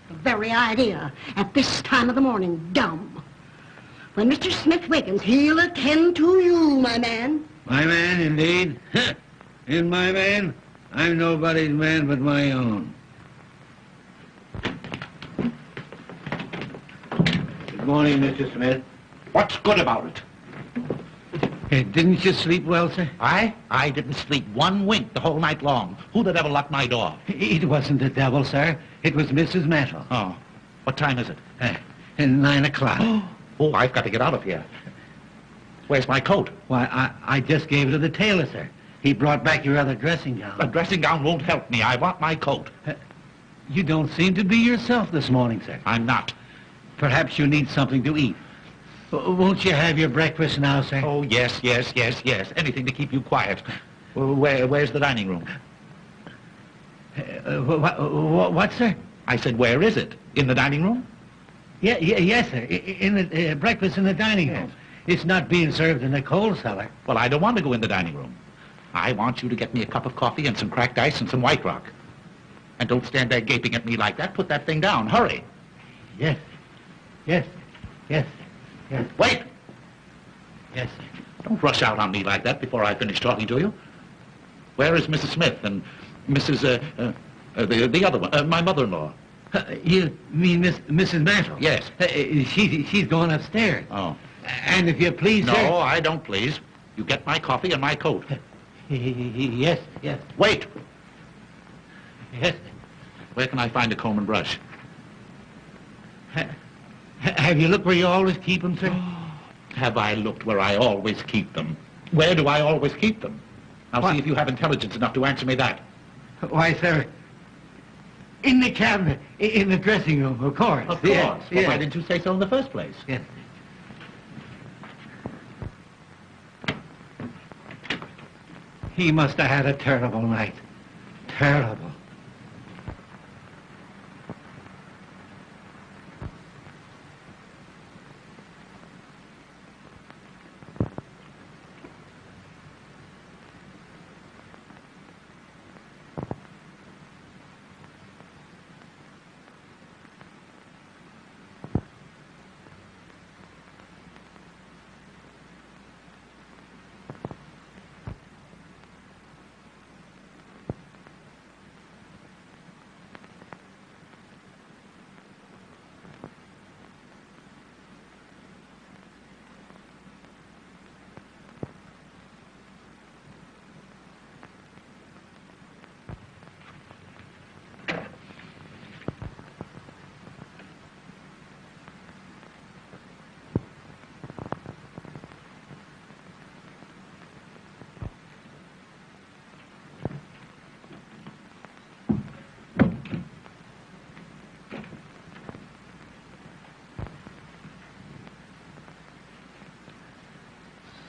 The very idea at this time of the morning, dumb. When Mr. Smith wakens, he'll attend to you, my man. My man, indeed. And my man? I'm nobody's man but my own. Good morning, Mr. Smith. What's good about it? Hey, didn't you sleep well, sir? I didn't sleep one wink the whole night long. Who the devil locked my door? It wasn't the devil, sir. It was Mrs. Mantle. Oh, what time is it? At 9 o'clock. Oh, I've got to get out of here. Where's my coat? Why, I just gave it to the tailor, sir. He brought back your other dressing gown. A dressing gown won't help me. I want my coat. You don't seem to be yourself this morning, sir. I'm not. Perhaps you need something to eat. Won't you have your breakfast now, sir? Oh, yes. Anything to keep you quiet. Well, where's the dining room? What, sir? I said, where is it? In the dining room? Yes, sir. In the breakfast in the dining room. It's not being served in the coal cellar. Well, I don't want to go in the dining room. I want you to get me a cup of coffee and some cracked ice and some White Rock. And don't stand there gaping at me like that. Put that thing down. Hurry. Yes. Yes. Yes. Yes. Wait! Yes. Don't rush out on me like that before I finish talking to you. Where is Mrs. Smith and Mrs. The other one, my mother-in-law? You mean Mrs. Mantle? Yes. She's going upstairs. Oh. And if you please, No, sir... I don't please. You get my coffee and my coat. Yes. Wait! Yes. Where can I find a comb and brush? Have you looked where you always keep them, sir? Have I looked where I always keep them? Where do I always keep them? Now What? see if you have intelligence enough to answer me that. Why, sir, in the cabinet, in the dressing room, of course. Of course. Yes, Well, yes. why didn't you say so in the first place? Yes. He must have had a terrible night. Terrible.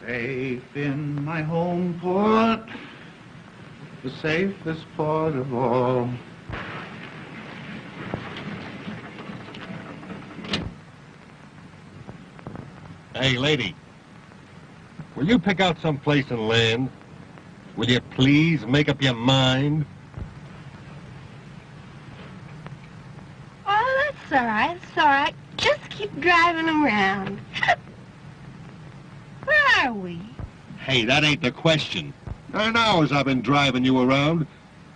Safe in my home port, the safest port of all. Hey, lady, will you pick out some place and land? Will you please make up your mind? Oh, that's all right. It's all right. Just keep driving around. Where are we? Hey, that ain't the question. 9 hours I've been driving you around.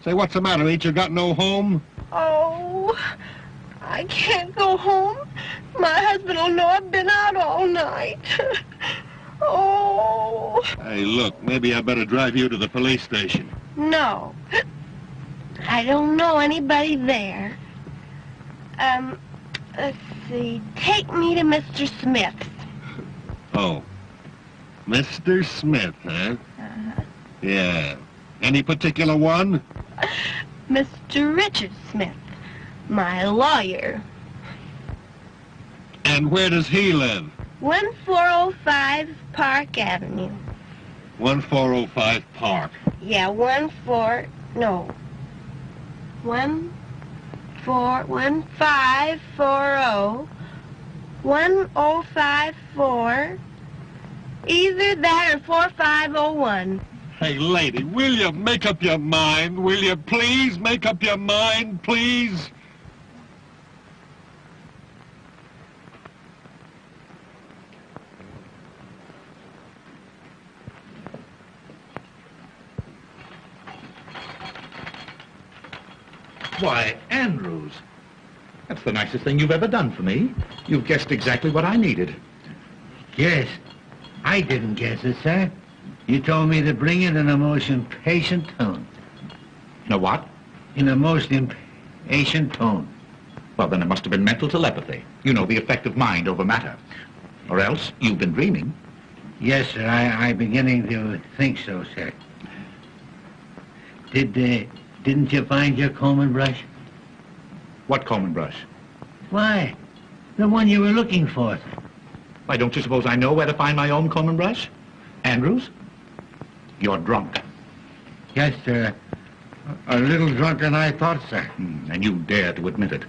Say, what's the matter? Ain't you got no home? Oh, I can't go home. My husband will know I've been out all night. Oh. Hey, look, maybe I better drive you to the police station. No. I don't know anybody there. Let's see. Take me to Mr. Smith's. Oh. Mr. Smith, huh? Uh-huh. Yeah. Any particular one? Mr. Richard Smith, my lawyer. And where does he live? 1405 Park Avenue. 1405 Park. Yeah, 1540. 1054. Either that or 4501. Hey, lady, will you make up your mind? Will you please make up your mind, please? Why, Andrews, that's the nicest thing you've ever done for me. You've guessed exactly what I needed. Yes. I didn't guess it, sir. You told me to bring it in a most impatient tone. Know what? In a most impatient tone. Well, then it must have been mental telepathy. You know, the effect of mind over matter. Or else you've been dreaming. Yes, sir. I'm beginning to think so, sir. Didn't you find your comb and brush? What comb and brush? Why, the one you were looking for, sir. Why, don't you suppose I know where to find my own comb and brush? Andrews, you're drunk. Yes, sir. A little drunker than I thought, sir. And you dare to admit it.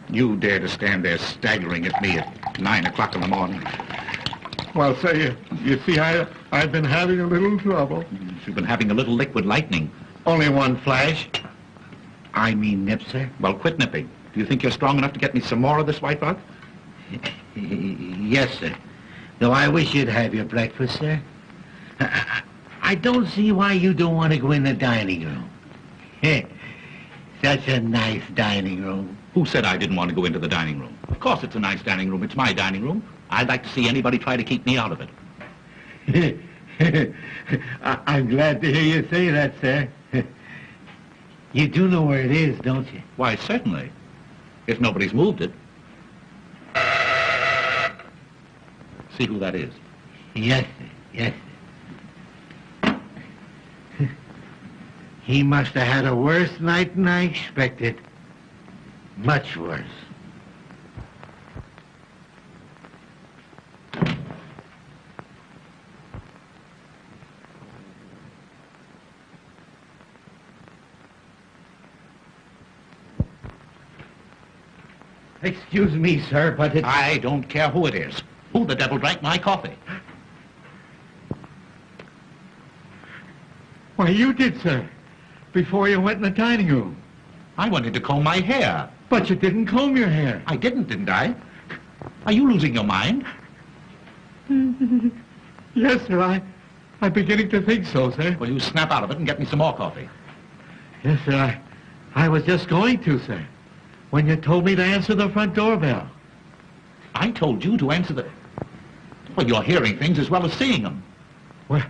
You dare to stand there staggering at me at 9 o'clock in the morning. Well, sir, you see, I've been having a little trouble. You've been having a little liquid lightning. Only one flash. I mean nip, sir. Well, quit nipping. Do you think you're strong enough to get me some more of this White Rock? Yes, sir. Though I wish you'd have your breakfast, sir. I don't see why you don't want to go in the dining room. Such a nice dining room. Who said I didn't want to go into the dining room? Of course it's a nice dining room. It's my dining room. I'd like to see anybody try to keep me out of it. I'm glad to hear you say that, sir. You do know where it is, don't you? Why, certainly. If nobody's moved it. See who that is. Yes, sir. Yes, sir. He must have had a worse night than I expected. Much worse. Excuse me, sir, but it's... I don't care who it is. Who the devil drank my coffee? Why, you did, sir. Before you went in the dining room. I wanted to comb my hair. But you didn't comb your hair. I didn't I? Are you losing your mind? Yes, sir, I'm beginning to think so, sir. Well, you snap out of it and get me some more coffee. Yes, sir, I was just going to, sir, when you told me to answer the front doorbell. I told you to answer the... Well, you're hearing things as well as seeing them. Well,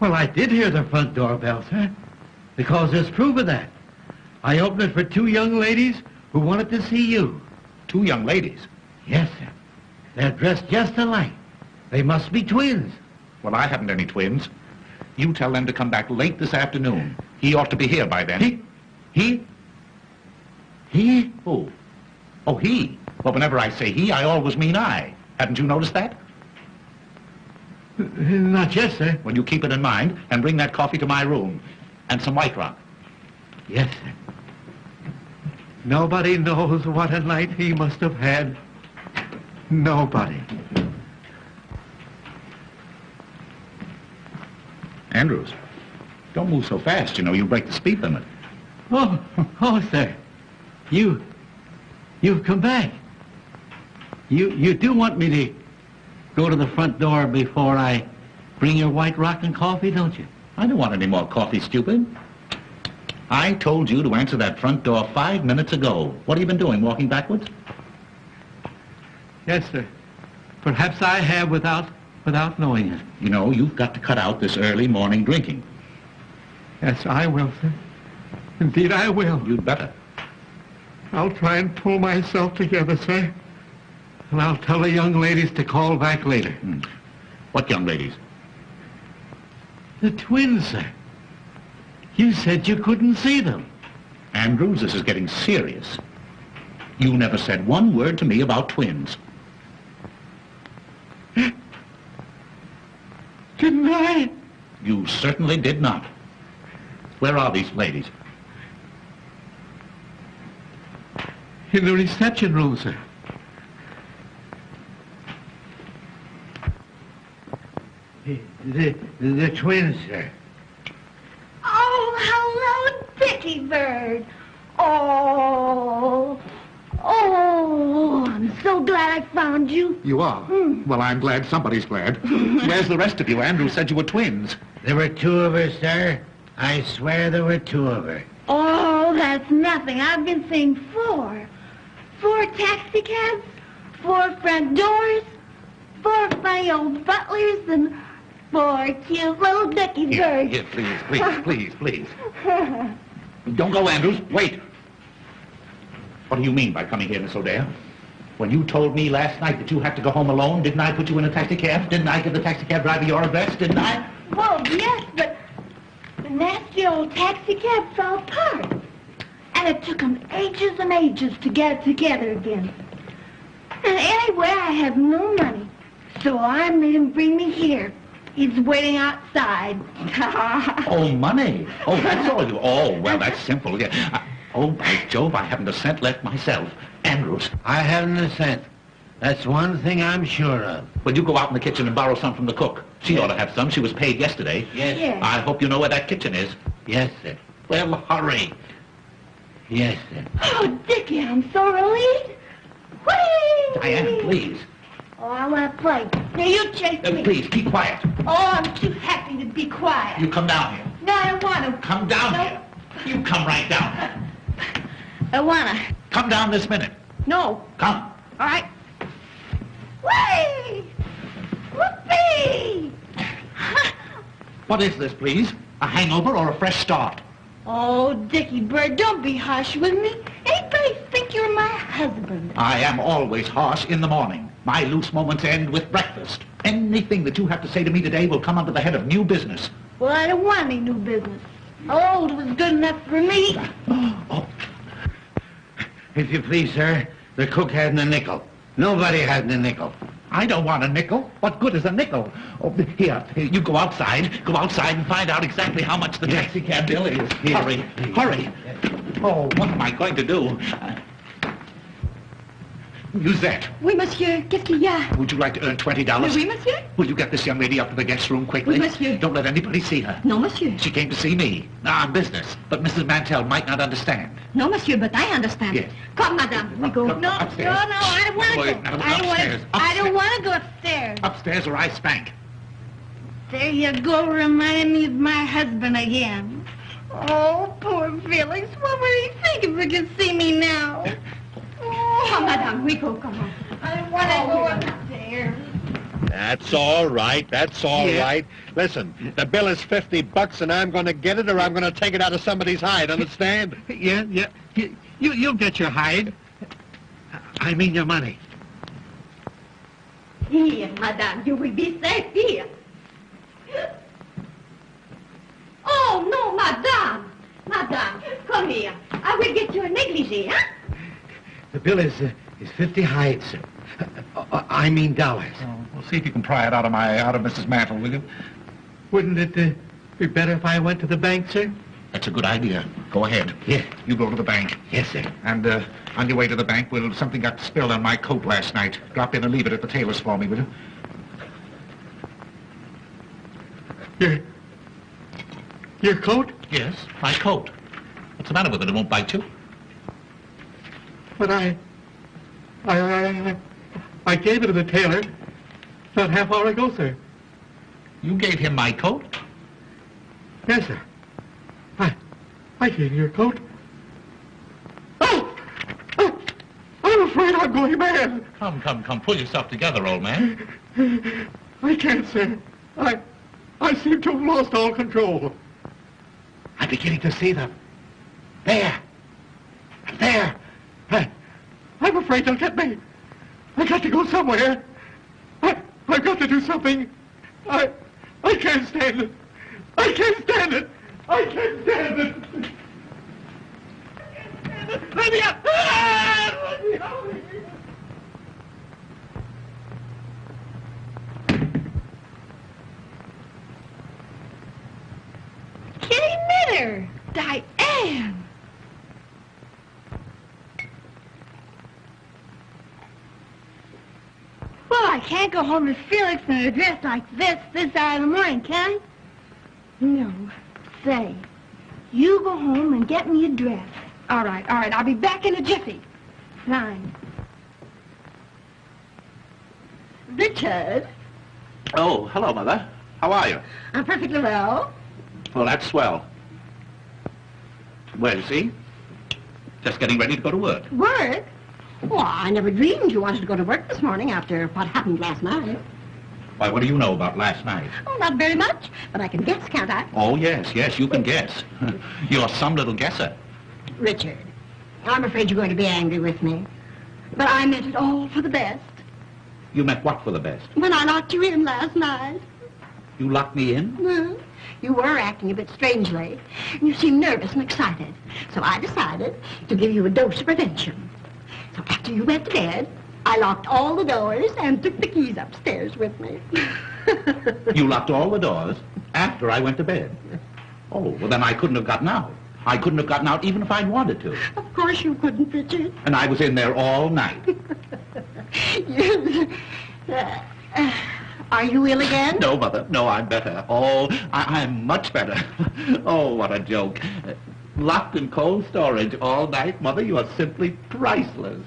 I did hear the front doorbell, sir, because there's proof of that. I opened it for 2 young ladies who wanted to see you. 2 young ladies? Yes, sir. They're dressed just alike. They must be twins. Well, I haven't any twins. You tell them to come back late this afternoon. He ought to be here by then. He? Who? Oh, he. Well, whenever I say he, I always mean I. Haven't you noticed that? Not yet, sir. Well, you keep it in mind and bring that coffee to my room. And some White Rock. Yes, sir. Nobody knows what a night he must have had. Nobody. Andrews, don't move so fast. You know, you break the speed limit. Oh, sir. You've come back. You do want me to go to the front door before I bring your White Rock and coffee, don't you? I don't want any more coffee, stupid. I told you to answer that front door 5 minutes ago. What have you been doing, walking backwards? Yes, sir. Perhaps I have without knowing it. You know, you've got to cut out this early morning drinking. Yes, I will, sir. Indeed, I will. You'd better. I'll try and pull myself together, sir. And I'll tell the young ladies to call back later. What young ladies? The twins, sir. You said you couldn't see them. Andrews, this is getting serious. You never said one word to me about twins. Didn't I? You certainly did not. Where are these ladies? In the reception room, sir. The twins, sir. Oh, hello, Dickie Bird. Oh, I'm so glad I found you. You are? Well, I'm glad somebody's glad. Where's the rest of you? Andrews said you were twins. There were 2 of her, sir. I swear there were 2 of her. Oh, that's nothing. I've been seeing 4. 4 taxi cabs, 4 front doors, 4 funny old butlers, and 4 cute little Dickie Birds. Here, please. Don't go, Andrews. Wait. What do you mean by coming here, Miss O'Dea? When you told me last night that you had to go home alone, didn't I put you in a taxi cab? Didn't I give the taxi cab driver your address? Didn't I? Well, yes, but the nasty old taxi cab fell apart. And it took them ages and ages to get it together again. And anyway, I have no money. So I made him bring me here. He's waiting outside. Oh, money. Oh, that's all you... Oh, well, that's simple. Yeah. Oh, by Jove, I haven't a cent left myself. Andrews. I haven't a cent. That's one thing I'm sure of. Will you go out in the kitchen and borrow some from the cook? She ought to have some. She was paid yesterday. Yes. Yes. I hope you know where that kitchen is. Yes, sir. Well, hurry. Yes, sir. Oh, Dickie, I'm so relieved. Whee! Diane, please. Oh, I want to play. Now, you chase me. Please, keep quiet. Oh, I'm too happy to be quiet. You come down here. No, I want to. Come down No. here. You come right down here. I want to. Come down this minute. No. Come. All right. Whee! Whoopee! What is this, please? A hangover or a fresh start? Oh, Dickie Bird, don't be harsh with me. Anybody think you're my husband? I am always harsh in the morning. My loose moments end with breakfast. Anything that you have to say to me today will come under the head of new business. Well, I don't want any new business. Old was good enough for me. Oh, If you please, sir, the cook hasn't a nickel. Nobody hasn't a nickel. I don't want a nickel. What good is a nickel? Oh, here, you go outside. Go outside and find out exactly how much the taxi cab bill is. Yes. Hurry, hurry. Oh, what am I going to do? Musette, Oui, monsieur. Qu'est-ce qu'il y a? would you like to earn $20? Oui, monsieur. Will you get this young lady up to the guest room quickly? Oui, monsieur. Don't let anybody see her. Non, monsieur. She came to see me. On business. But Mrs. Mantell might not understand. No, monsieur, but I understand. Yes. Come, madame, we go. Come, No, upstairs. no, I don't want to Wait, go. no, I don't want upstairs, to. I don't upstairs. want to go upstairs. Upstairs or I spank. There you go, reminding me of my husband again. Oh, poor Felix. What would he think if he could see me now? Oh, Come, madame, we go. Come on. I don't want to go upstairs. That's all right. That's all right. Listen, the bill is $50 and I'm going to get it or I'm going to take it out of somebody's hide, understand? Yeah. You'll get your hide. I mean your money. Here, madame, you will be safe here. Oh, no, madame. Madame, come here. I will get you a negligee, huh? The bill is 50 hides, sir. I mean dollars. Oh, we'll see if you can pry it out of Mrs. Mantle, will you? Wouldn't it be better if I went to the bank, sir? That's a good idea. Go ahead. Yeah. You go to the bank. Yes, sir. And on your way to the bank, something got spilled on my coat last night. Drop in and leave it at the tailor's for me, will you? Your coat? Yes, my coat. What's the matter with it? It won't bite you? But I gave it to the tailor about half hour ago, sir. You gave him my coat? Yes, sir. I gave you your coat. Oh! I'm afraid I'm going mad. Come. Pull yourself together, old man. I can't, sir. I seem to have lost all control. I'm beginning to see them. There. I'm afraid they'll get me. I got to go somewhere. I've got to do something. I can't stand it. I can't stand it. Let me out. Let me out. Kitty Minner. Diane! Well, I can't go home to Felix in a dress like this hour of the morning, can I? No. Say, you go home and get me a dress. All right. I'll be back in a jiffy. Fine. Richard, Oh, hello, Mother. How are you? I'm perfectly well. Well, that's swell. Well, you see? Just getting ready to go to work. Work? Well, I never dreamed you wanted to go to work this morning after what happened last night. Why, what do you know about last night? Oh, not very much, but I can guess, can't I? Oh, yes, you can guess. You're some little guesser. Richard, I'm afraid you're going to be angry with me. But I meant it all for the best. You meant what for the best? When I locked you in last night. You locked me in? Well, you were acting a bit strangely. You seemed nervous and excited. So I decided to give you a dose of prevention. So after you went to bed, I locked all the doors and took the keys upstairs with me. You locked all the doors after I went to bed. Oh, well, then I couldn't have gotten out. I couldn't have gotten out even if I'd wanted to. Of course you couldn't, Richard. And I was in there all night. Are you ill again? No, Mother. No, I'm better. Oh, I'm much better. Oh, what a joke. Locked in cold storage all night, Mother. You are simply priceless.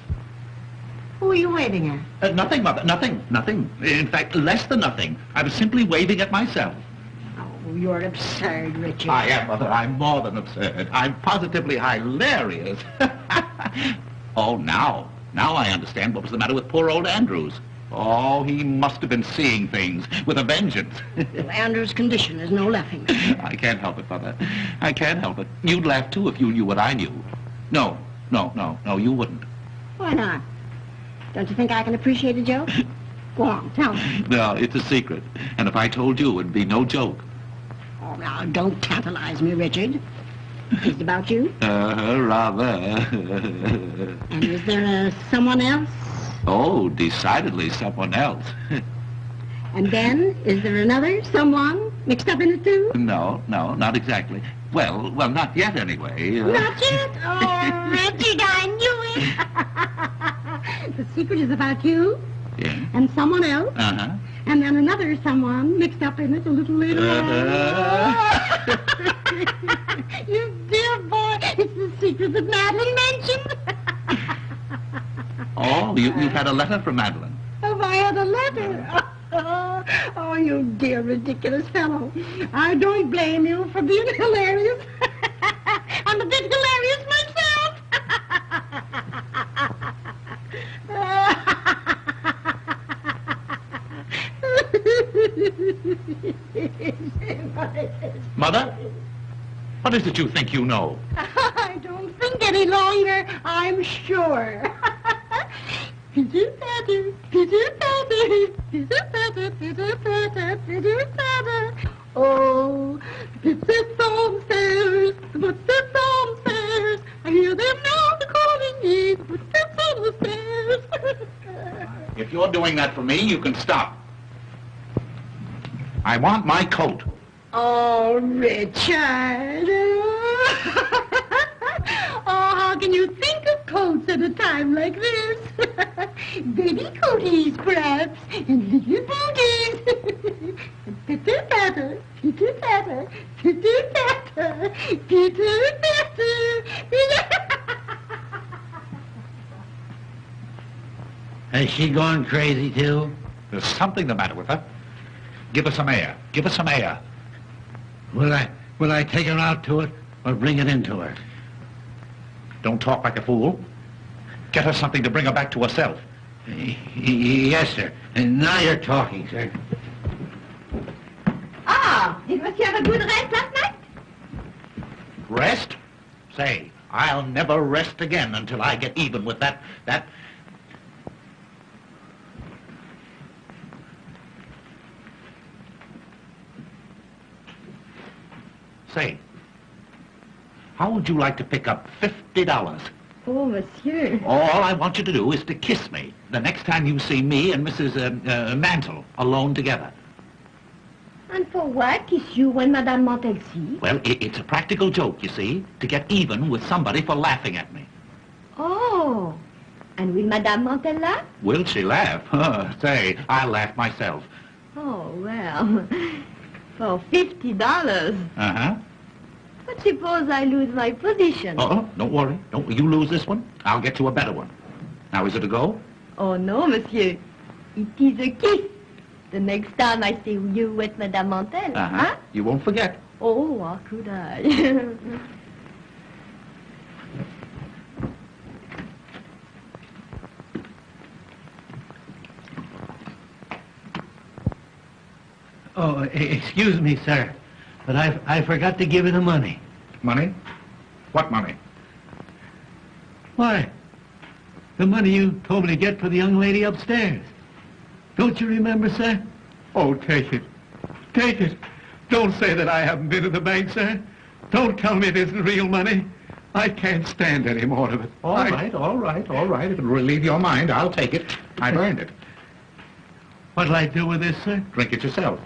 Who are you waving at? Nothing, Mother. Nothing. Nothing. In fact, less than nothing. I was simply waving at myself. Oh, you're absurd, Richard. I am, Mother. I'm more than absurd. I'm positively hilarious. Oh, now I understand what was the matter with poor old Andrews. Oh, he must have been seeing things with a vengeance. Well, Andrew's condition is no laughing. I can't help it, Mother. I can't help it. You'd laugh, too, if you knew what I knew. No, you wouldn't. Why not? Don't you think I can appreciate a joke? Go on, tell me. No, it's a secret. And if I told you, it'd be no joke. Oh, now, don't tantalize me, Richard. Is it about you? Rather. And is there someone else? Oh, decidedly someone else. And then, is there another someone mixed up in it, too? No, not exactly. Well, not yet, anyway. Not yet? Oh, Richard, I knew it. The secret is about you. Yeah. And someone else. Uh-huh. And then another someone mixed up in it a little later on. You dear boy, it's the secret that Madeline mentioned. Oh, you've had a letter from Madeline. Have I had a letter? Oh, you dear ridiculous fellow. I don't blame you for being hilarious. I'm a bit hilarious myself. Mother? What is it you think you know? I don't think any longer, I'm sure. Pitter patter, pitter patter, pitter patter, pitter patter, pitter patter. Oh, footsteps on stairs, footsteps on stairs. I hear them now calling me, footsteps on the stairs. If you're doing that for me, you can stop. I want my coat. Oh, Richard. Oh, how can you think of coats at a time like this? Baby coaties, perhaps, and little booties. Pitter-patter, pitter-patter, pitter-patter, pitter-patter. Has she gone crazy, too? There's something the matter with her. Give her some air. Give her some air. Will I take her out to it or bring it into her? Don't talk like a fool. Get her something to bring her back to herself. Yes, sir. And now you're talking, sir. Ah, did Monsieur have a good rest last night? Rest? Say, I'll never rest again until I get even with that... Say, how would you like to pick up $50? Oh, Monsieur. All I want you to do is to kiss me the next time you see me and Mrs. Mantle alone together. And for what? Kiss you and Madame Montelsi? Well, it's a practical joke, you see, to get even with somebody for laughing at me. Oh, and will Madame Montel laugh? Will she laugh? Say, I'll laugh myself. Oh, well, for $50. Uh-huh. But suppose I lose my position? Oh, don't worry. Don't you lose this one. I'll get you a better one. Now, is it a go? Oh, no, Monsieur. It is a kiss. The next time I see you with Madame Montel. Uh-huh. Huh? You won't forget. Oh, how could I? Oh, excuse me, sir, but I forgot to give you the money. Money? What money? Why, the money you told me to get for the young lady upstairs. Don't you remember, sir? Oh, take it. Take it. Don't say that I haven't been to the bank, sir. Don't tell me it isn't real money. I can't stand any more of it. All right, all right, all right. If it'll relieve your mind, I'll take it. I've earned it. What'll I do with this, sir? Drink it yourself.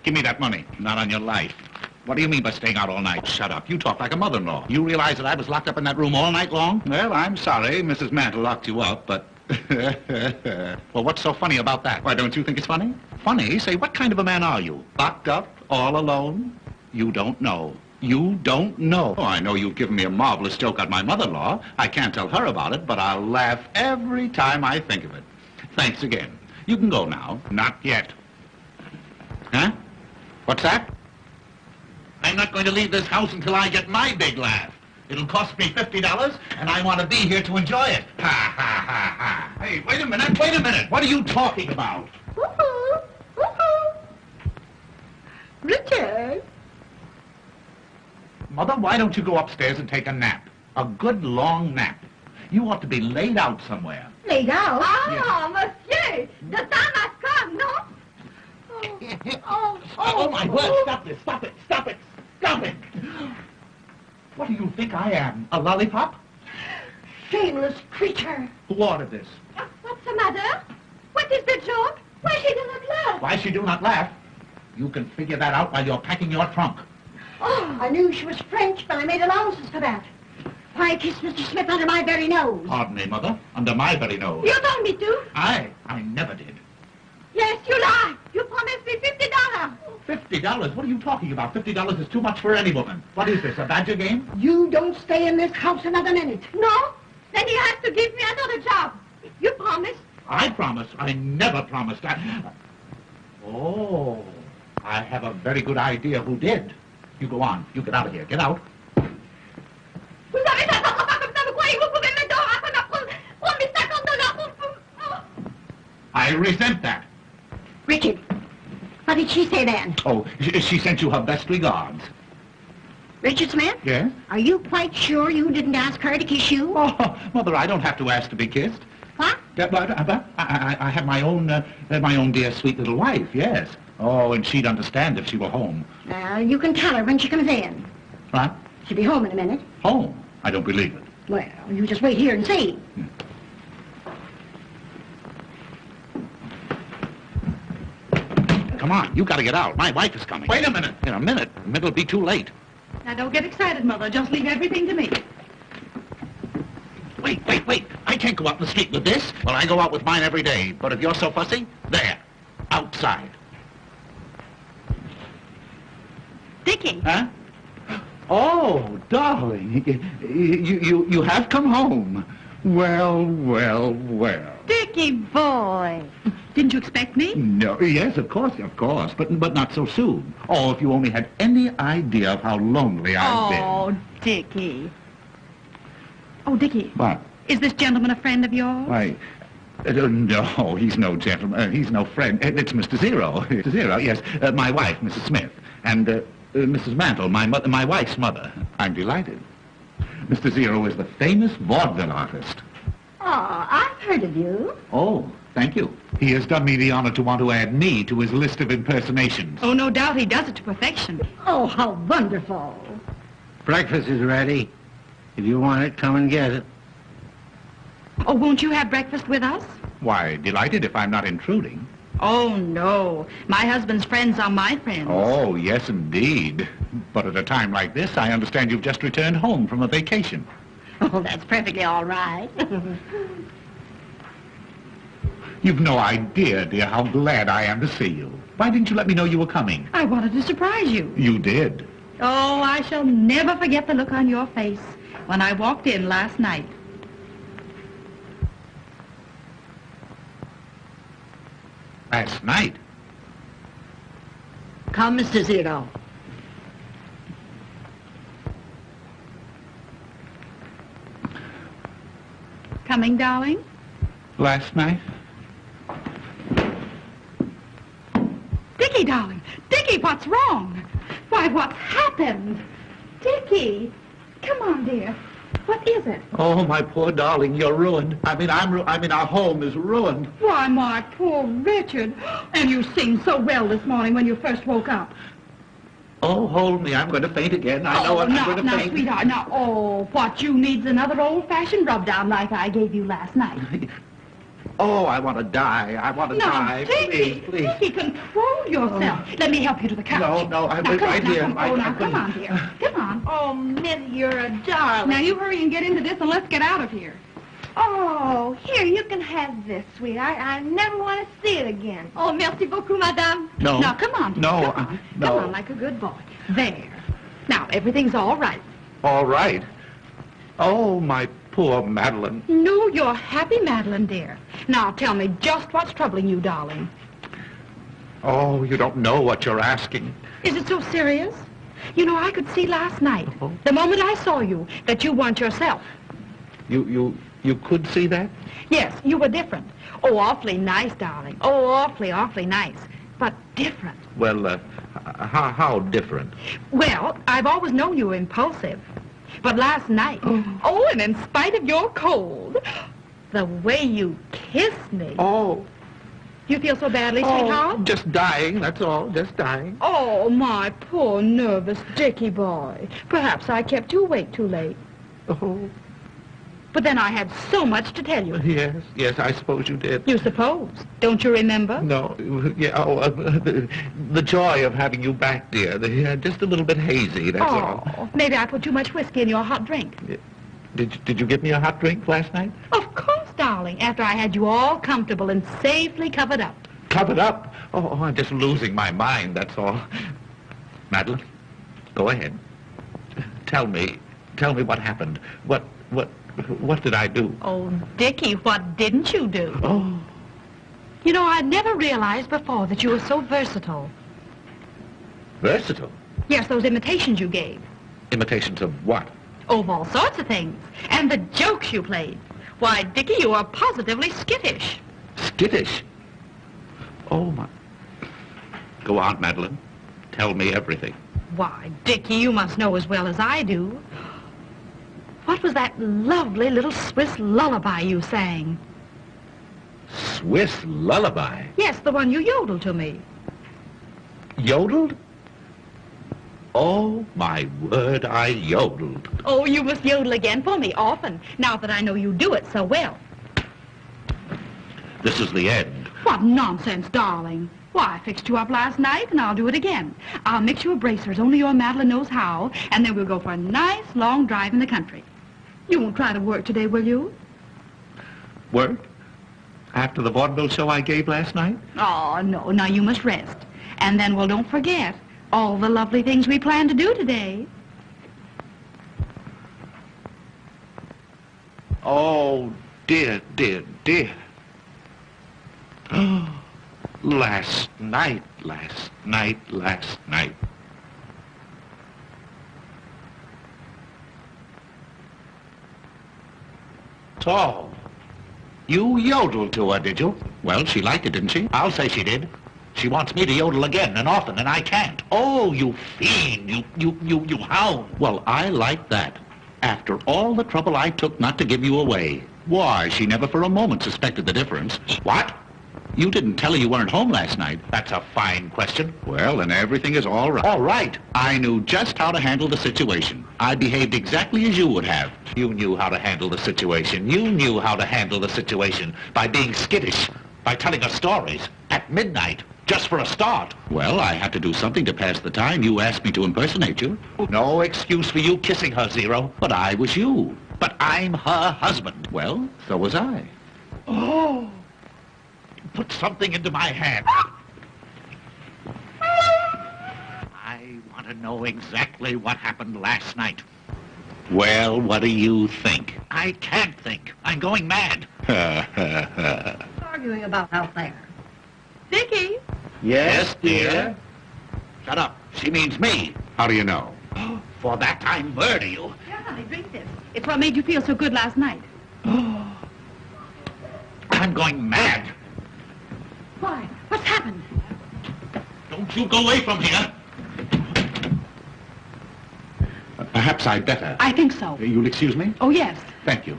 Give me that money. Not on your life. What do you mean by staying out all night? Shut up. You talk like a mother-in-law. You realize that I was locked up in that room all night long? Well, I'm sorry. Mrs. Mantle locked you up, but... Well, what's so funny about that? Why, don't you think it's funny? Funny? Say, what kind of a man are you? Locked up? All alone? You don't know. You don't know. Oh, I know you've given me a marvelous joke on my mother-in-law. I can't tell her about it, but I'll laugh every time I think of it. Thanks again. You can go now. Not yet. Huh? What's that? I'm not going to leave this house until I get my big laugh. It'll cost me $50, and I want to be here to enjoy it. Ha, ha, ha, ha. Hey, wait a minute, wait a minute. What are you talking about? Woo-hoo! Woo-hoo! Richard! Mother, why don't you go upstairs and take a nap? A good long nap. You ought to be laid out somewhere. Laid out? Ah, monsieur, the time has come, no? Oh, my word, stop this, stop it, stop it, stop it. What do you think I am, a lollipop? Shameless creature. Who ordered this? What's the matter? What is the joke? Why she do not laugh? Why she do not laugh? You can figure that out while you're packing your trunk. Oh, I knew she was French, but I made allowances for that. Why kiss Mr. Smith under my very nose? Pardon me, Mother, under my very nose. You told me to. I never did. Yes, you lie. You promised me $50. $50? What are you talking about? $50 is too much for any woman. What is this, a badger game? You don't stay in this house another minute. No? Then you have to give me another job. You promised. I promise. I never promised. Oh, I have a very good idea who did. You go on. You get out of here. Get out. Vous avez fait votre pas comme ça, vous croyez que vous pouvez me donner après ma promis $50 pour... I resent that. Richard, what did she say then? Oh, she sent you her best regards. Richard Smith? Yes? Are you quite sure you didn't ask her to kiss you? Oh, Mother, I don't have to ask to be kissed. What? I have my own dear sweet little wife, yes. Oh, and she'd understand if she were home. You can tell her when she comes in. What? She'll be home in a minute. Home? I don't believe it. Well, you just wait here and see. Come on, you gotta get out. My wife is coming. Wait a minute. In a minute. It'll be too late. Now, don't get excited, Mother. Just leave everything to me. Wait. I can't go out in the street with this. Well, I go out with mine every day. But if you're so fussy, there. Outside. Dickie. Huh? Oh, darling. You have come home. Well. Dickie boy. Didn't you expect me? No, yes, of course, but not so soon. Oh, if you only had any idea of how lonely I've been. Oh, Dickie. Oh, Dickie. What? Is this gentleman a friend of yours? Why, no, he's no gentleman. He's no friend. It's Mr. Zero. Mr. Zero, yes. My wife, Mrs. Smith. And Mrs. Mantle, my wife's mother. I'm delighted. Mr. Zero is the famous vaudeville artist. Oh, I've heard of you. Oh, thank you. He has done me the honor to want to add me to his list of impersonations. Oh, no doubt he does it to perfection. Oh, how wonderful. Breakfast is ready. If you want it, come and get it. Oh, won't you have breakfast with us? Why, delighted if I'm not intruding. Oh, no. My husband's friends are my friends. Oh, yes, indeed. But at a time like this, I understand you've just returned home from a vacation. Oh, that's perfectly all right. You've no idea, dear, how glad I am to see you. Why didn't you let me know you were coming? I wanted to surprise you. You did. Oh, I shall never forget the look on your face when I walked in last night. Last night? Come, Mr. Zero. Coming, darling? Last night? Dickie, darling, Dickie, what's wrong? Why, what's happened? Dickie, come on, dear. What is it? Oh, my poor darling, you're ruined. I mean, our home is ruined. Why, my poor Richard. And you seemed so well this morning when you first woke up. Oh, hold me. I'm going to faint again. I know I'm going to now, faint. Sweetheart, now, what you need's another old-fashioned rub-down like I gave you last night. Oh, I want to die. I want to die. Dickie, Please. Dickie, control yourself. Let me help you to the couch. No, I'm now, right here. Come on, dear. Come on. Oh, Mitty, you're a darling. Now, you hurry and get into this and let's get out of here. Oh, here, you can have this, sweetheart. I never want to see it again. Oh, merci beaucoup, madame. No. Now, come on, dear. No, Come on. no. Come on, like a good boy. There. Now, everything's all right. All right. Oh, my poor Madeline. No, you're happy, Madeline, dear. Now, tell me just what's troubling you, darling. Oh, you don't know what you're asking. Is it so serious? You know, I could see last night, the moment I saw you, that you weren't yourself. You could see that? Yes, you were different. Oh, awfully nice, darling. Oh, awfully, awfully nice. But different. Well, how different? Well, I've always known you were impulsive. But last night, and in spite of your cold, the way you kissed me. Oh. You feel so badly, sweetheart? Just dying, that's all, just dying. Oh, my poor nervous Dickie boy. Perhaps I kept you awake too late. Oh. But then I had so much to tell you. Yes, I suppose you did. You suppose. Don't you remember? No, the joy of having you back, dear. Just a little bit hazy, that's all. Maybe I put too much whiskey in your hot drink. Did you give me a hot drink last night? Of course, darling, after I had you all comfortable and safely covered up. Covered up? Oh, I'm just losing my mind, that's all. Madeline, go ahead. Tell me what happened. What did I do? Oh, Dickie, what didn't you do? Oh. You know, I'd never realized before that you were so versatile. Versatile? Yes, those imitations you gave. Imitations of what? Of all sorts of things. And the jokes you played. Why, Dickie, you are positively skittish. Skittish? Oh, my... Go on, Madeline. Tell me everything. Why, Dickie, you must know as well as I do. What was that lovely little Swiss lullaby you sang? Swiss lullaby? Yes, the one you yodeled to me. Yodeled? Oh, my word, I yodeled. Oh, you must yodel again for me often, now that I know you do it so well. This is the end. What nonsense, darling. Why, I fixed you up last night, and I'll do it again. I'll mix you a bracer as only your Madeline knows how, and then we'll go for a nice long drive in the country. You won't try to work today, will you? Work? After the vaudeville show I gave last night? Oh, no. Now you must rest. And then, well, don't forget all the lovely things we plan to do today. Oh, dear, dear, dear. Last night. So, you yodeled to her, did you? Well, she liked it, didn't she? I'll say she did. She wants me to yodel again and often, and I can't. Oh, you fiend, you hound. Well, I like that. After all the trouble I took not to give you away. Why, she never for a moment suspected the difference. What? You didn't tell her you weren't home last night. That's a fine question. Well, then everything is all right. All right. I knew just how to handle the situation. I behaved exactly as you would have. You knew how to handle the situation. You knew how to handle the situation by being skittish, by telling us stories at midnight, just for a start. Well, I had to do something to pass the time. You asked me to impersonate you. No excuse for you kissing her, Zero. But I was you. But I'm her husband. Well, so was I. Oh. Put something into my hand. I want to know exactly what happened last night. Well, what do you think? I can't think. I'm going mad. Arguing about out there. Dickie? Yes, dear? Shut up. She means me. How do you know? For that I murder you. Here, honey, drink this. It's what made you feel so good last night. I'm going mad. Why? What's happened? Don't Don't you go away from here. Perhaps I'd better. I think so. You'll excuse me? Oh, yes. Thank you.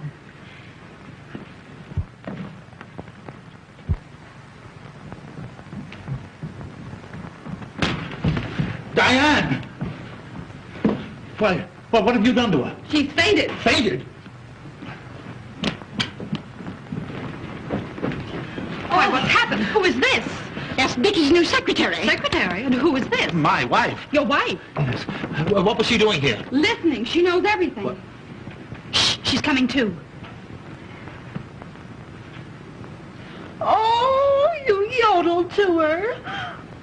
Diane! Why, well, what have you done to her? She's fainted. Fainted? Why, what's happened? Who is this? That's Dickie's new secretary. Secretary? And who is this? My wife. Your wife. Yes. What was she doing here? Listening. She knows everything. What? Shh, she's coming too. Oh, you yodeled to her.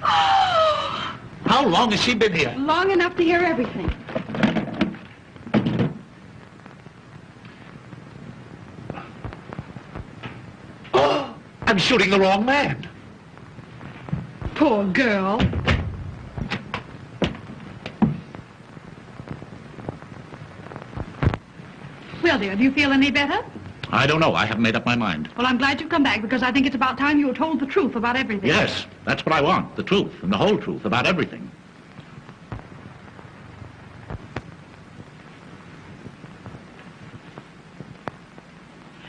Oh. How long has she been here? Long enough to hear everything. Oh, I'm shooting the wrong man. Poor girl. Well, dear, do you feel any better? I don't know. I haven't made up my mind. Well, I'm glad you've come back because I think it's about time you were told the truth about everything. Yes, that's what I want. The truth, and the whole truth about everything.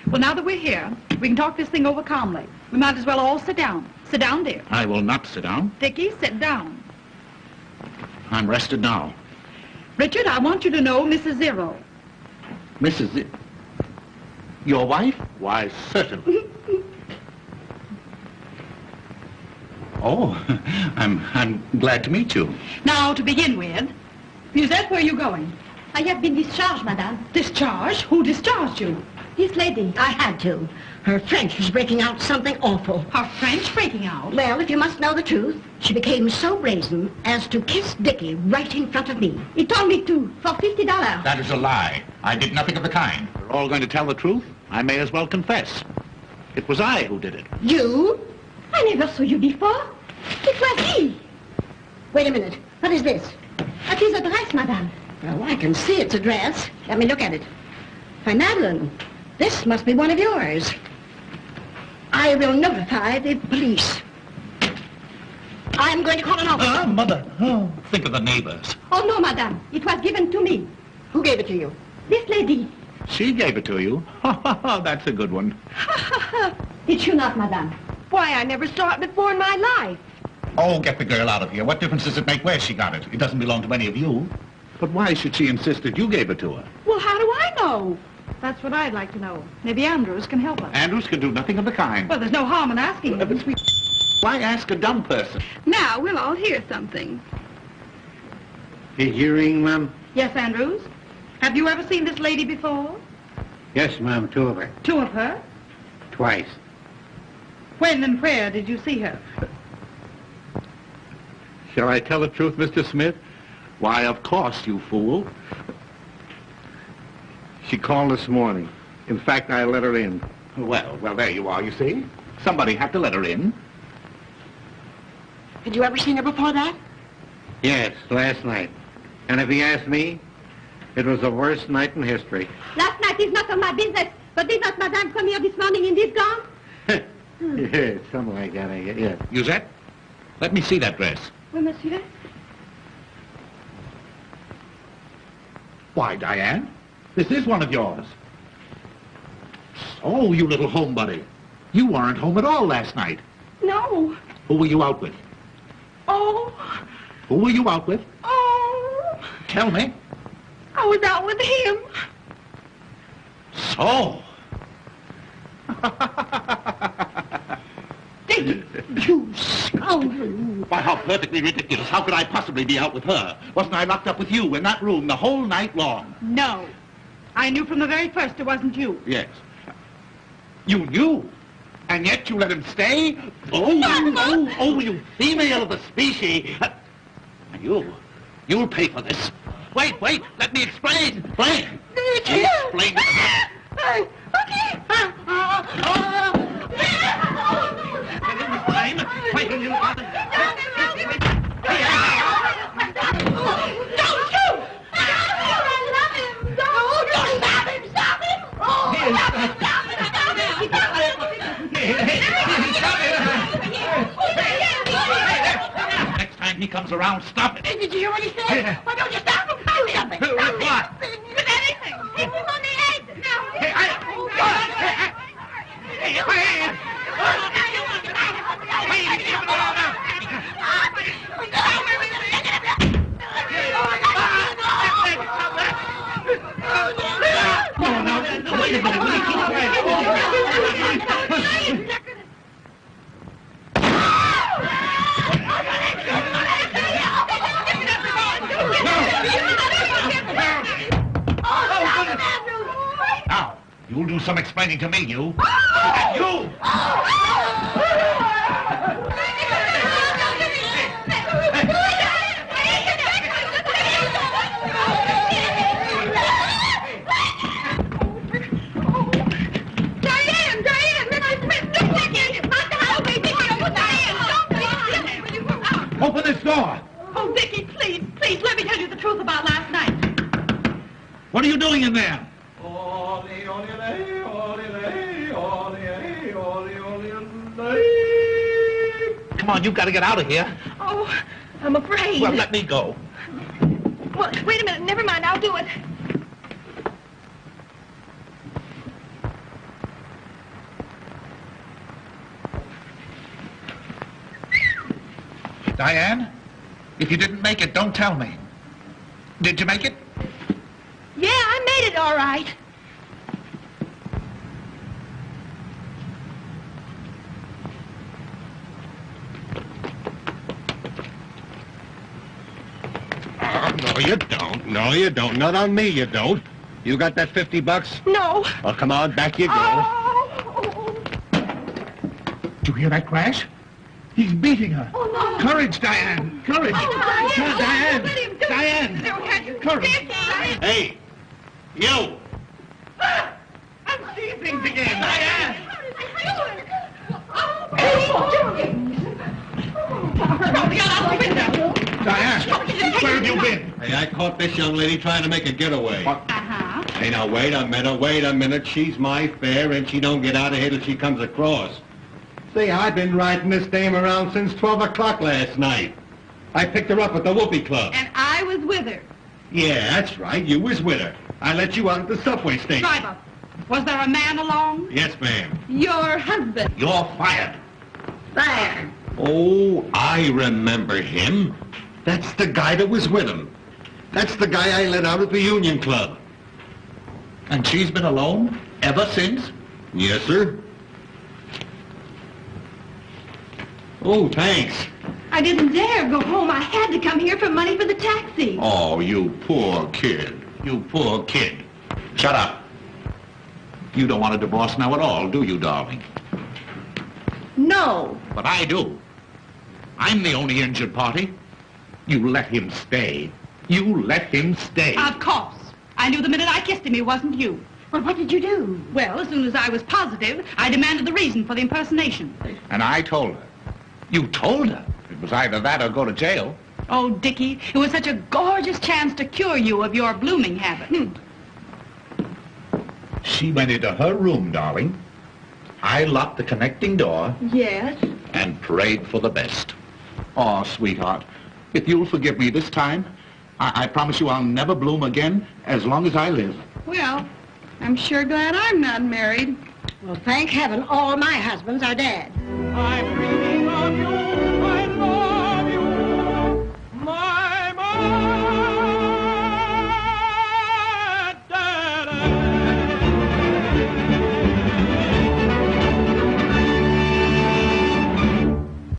Well, now that we're here, we can talk this thing over calmly. We might as well all sit down. Sit down, dear. I will not sit down. Dickie, sit down. I'm rested now. Richard, I want you to know Mrs. Zero. Mrs. Your wife? Why, certainly. Oh, I'm glad to meet you. Now, to begin with, Musette, where are you going? I have been discharged, madame. Discharged? Who discharged you? This lady. I had to. Her French was breaking out something awful. Her French breaking out? Well, if you must know the truth, she became so brazen as to kiss Dickie right in front of me. He told me to, for $50. That is a lie. I did nothing of the kind. We're all going to tell the truth. I may as well confess. It was I who did it. You? I never saw you before. It was he. Wait a minute. What is this? That is a dress, madame. Oh, I can see it's a dress. Let me look at it. Why, Madeline, this must be one of yours. I will notify the police. I'm going to call an officer. Mother. Oh, think of the neighbors. Oh, no, madame. It was given to me. Who gave it to you? This lady. She gave it to you? That's a good one. Did you not, madame? Why, I never saw it before in my life. Oh, get the girl out of here. What difference does it make where she got it? It doesn't belong to any of you. But why should she insist that you gave it to her? Well, how do I know? That's what I'd like to know. Maybe Andrews can help us. Andrews can do nothing of the kind. Well, there's no harm in asking him. Why ask a dumb person? Now, we'll all hear something. A hearing, ma'am? Yes, Andrews? Have you ever seen this lady before? Yes, ma'am, two of her. Two of her? Twice. When and where did you see her? Shall I tell the truth, Mr. Smith? Why, of course, you fool. She called this morning. In fact, I let her in. Well, there you are, you see. Somebody had to let her in. Had you ever seen her before that? Yes, last night. And if he asked me, it was the worst night in history. Last night is not of my business, but did not madame come here this morning in this gown? Yeah, something like that, I guess. Yeah. Musette, let me see that dress. Oui, monsieur. Why, Diane, this is one of yours. Oh, you little homebody. You weren't home at all last night. No. Who were you out with? Oh. Who were you out with? Oh. Tell me. I was out with him. So. You scoundrel. Why, how perfectly ridiculous. How could I possibly be out with her? Wasn't I locked up with you in that room the whole night long? No. I knew from the very first it wasn't you. Yes. You knew? And yet you let him stay? Oh, you female of the species. You'll pay for this. Wait, let me explain. Explain. Explain. Next time he comes around, stop it. Did you hear what he said? Why don't you stop him? Do something. What? With anything. Hit him on the head. Hey, wait a minute. Now, you'll do some explaining to me, you. And you! Open this door! Oh, Dickie, please, please, let me tell you the truth about last night. What are you doing in there? Come on, you've got to get out of here. Oh, I'm afraid. Well, let me go. Well, wait a minute. Never mind. I'll do it. Diane, if you didn't make it, don't tell me. Did you make it? Yeah, I made it all right. No, you don't. No, you don't. Not on me, you don't. You got that $50? No. Oh, come on, back you go. Oh. Did you hear that crash? He's beating her. Oh, no. Courage, Diane. Courage. Oh, Diane. let him do it. Diane. No, can't you? Courage. Hey, you! I'm seeing things again. Diane. Diane, where have you been? Hey, I caught this young lady trying to make a getaway. Uh-huh. Hey, now, wait a minute. She's my fare, and she don't get out of here till she comes across. Say, I've been riding this dame around since 12 o'clock last night. I picked her up at the Whoopee Club. And I was with her. Yeah, that's right. You was with her. I let you out at the subway station. Driver, was there a man along? Yes, ma'am. Your husband. You're fired. There. Oh, I remember him. That's the guy that was with him. That's the guy I let out at the Union Club. And she's been alone ever since? Yes, sir. Oh, thanks. I didn't dare go home. I had to come here for money for the taxi. Oh, you poor kid. You poor kid. Shut up. You don't want a divorce now at all, do you, darling? No. But I do. I'm the only injured party. You let him stay. You let him stay. Of course. I knew the minute I kissed him he wasn't you. Well, what did you do? Well, as soon as I was positive, I demanded the reason for the impersonation. And I told her. You told her? It was either that or go to jail. Oh, Dickie, it was such a gorgeous chance to cure you of your blooming habit. She went into her room, darling. I locked the connecting door Yes. and prayed for the best. Oh, sweetheart, if you'll forgive me this time, I promise you I'll never bloom again as long as I live. Well, I'm sure glad I'm not married. Well, thank heaven all my husbands are dead. I'm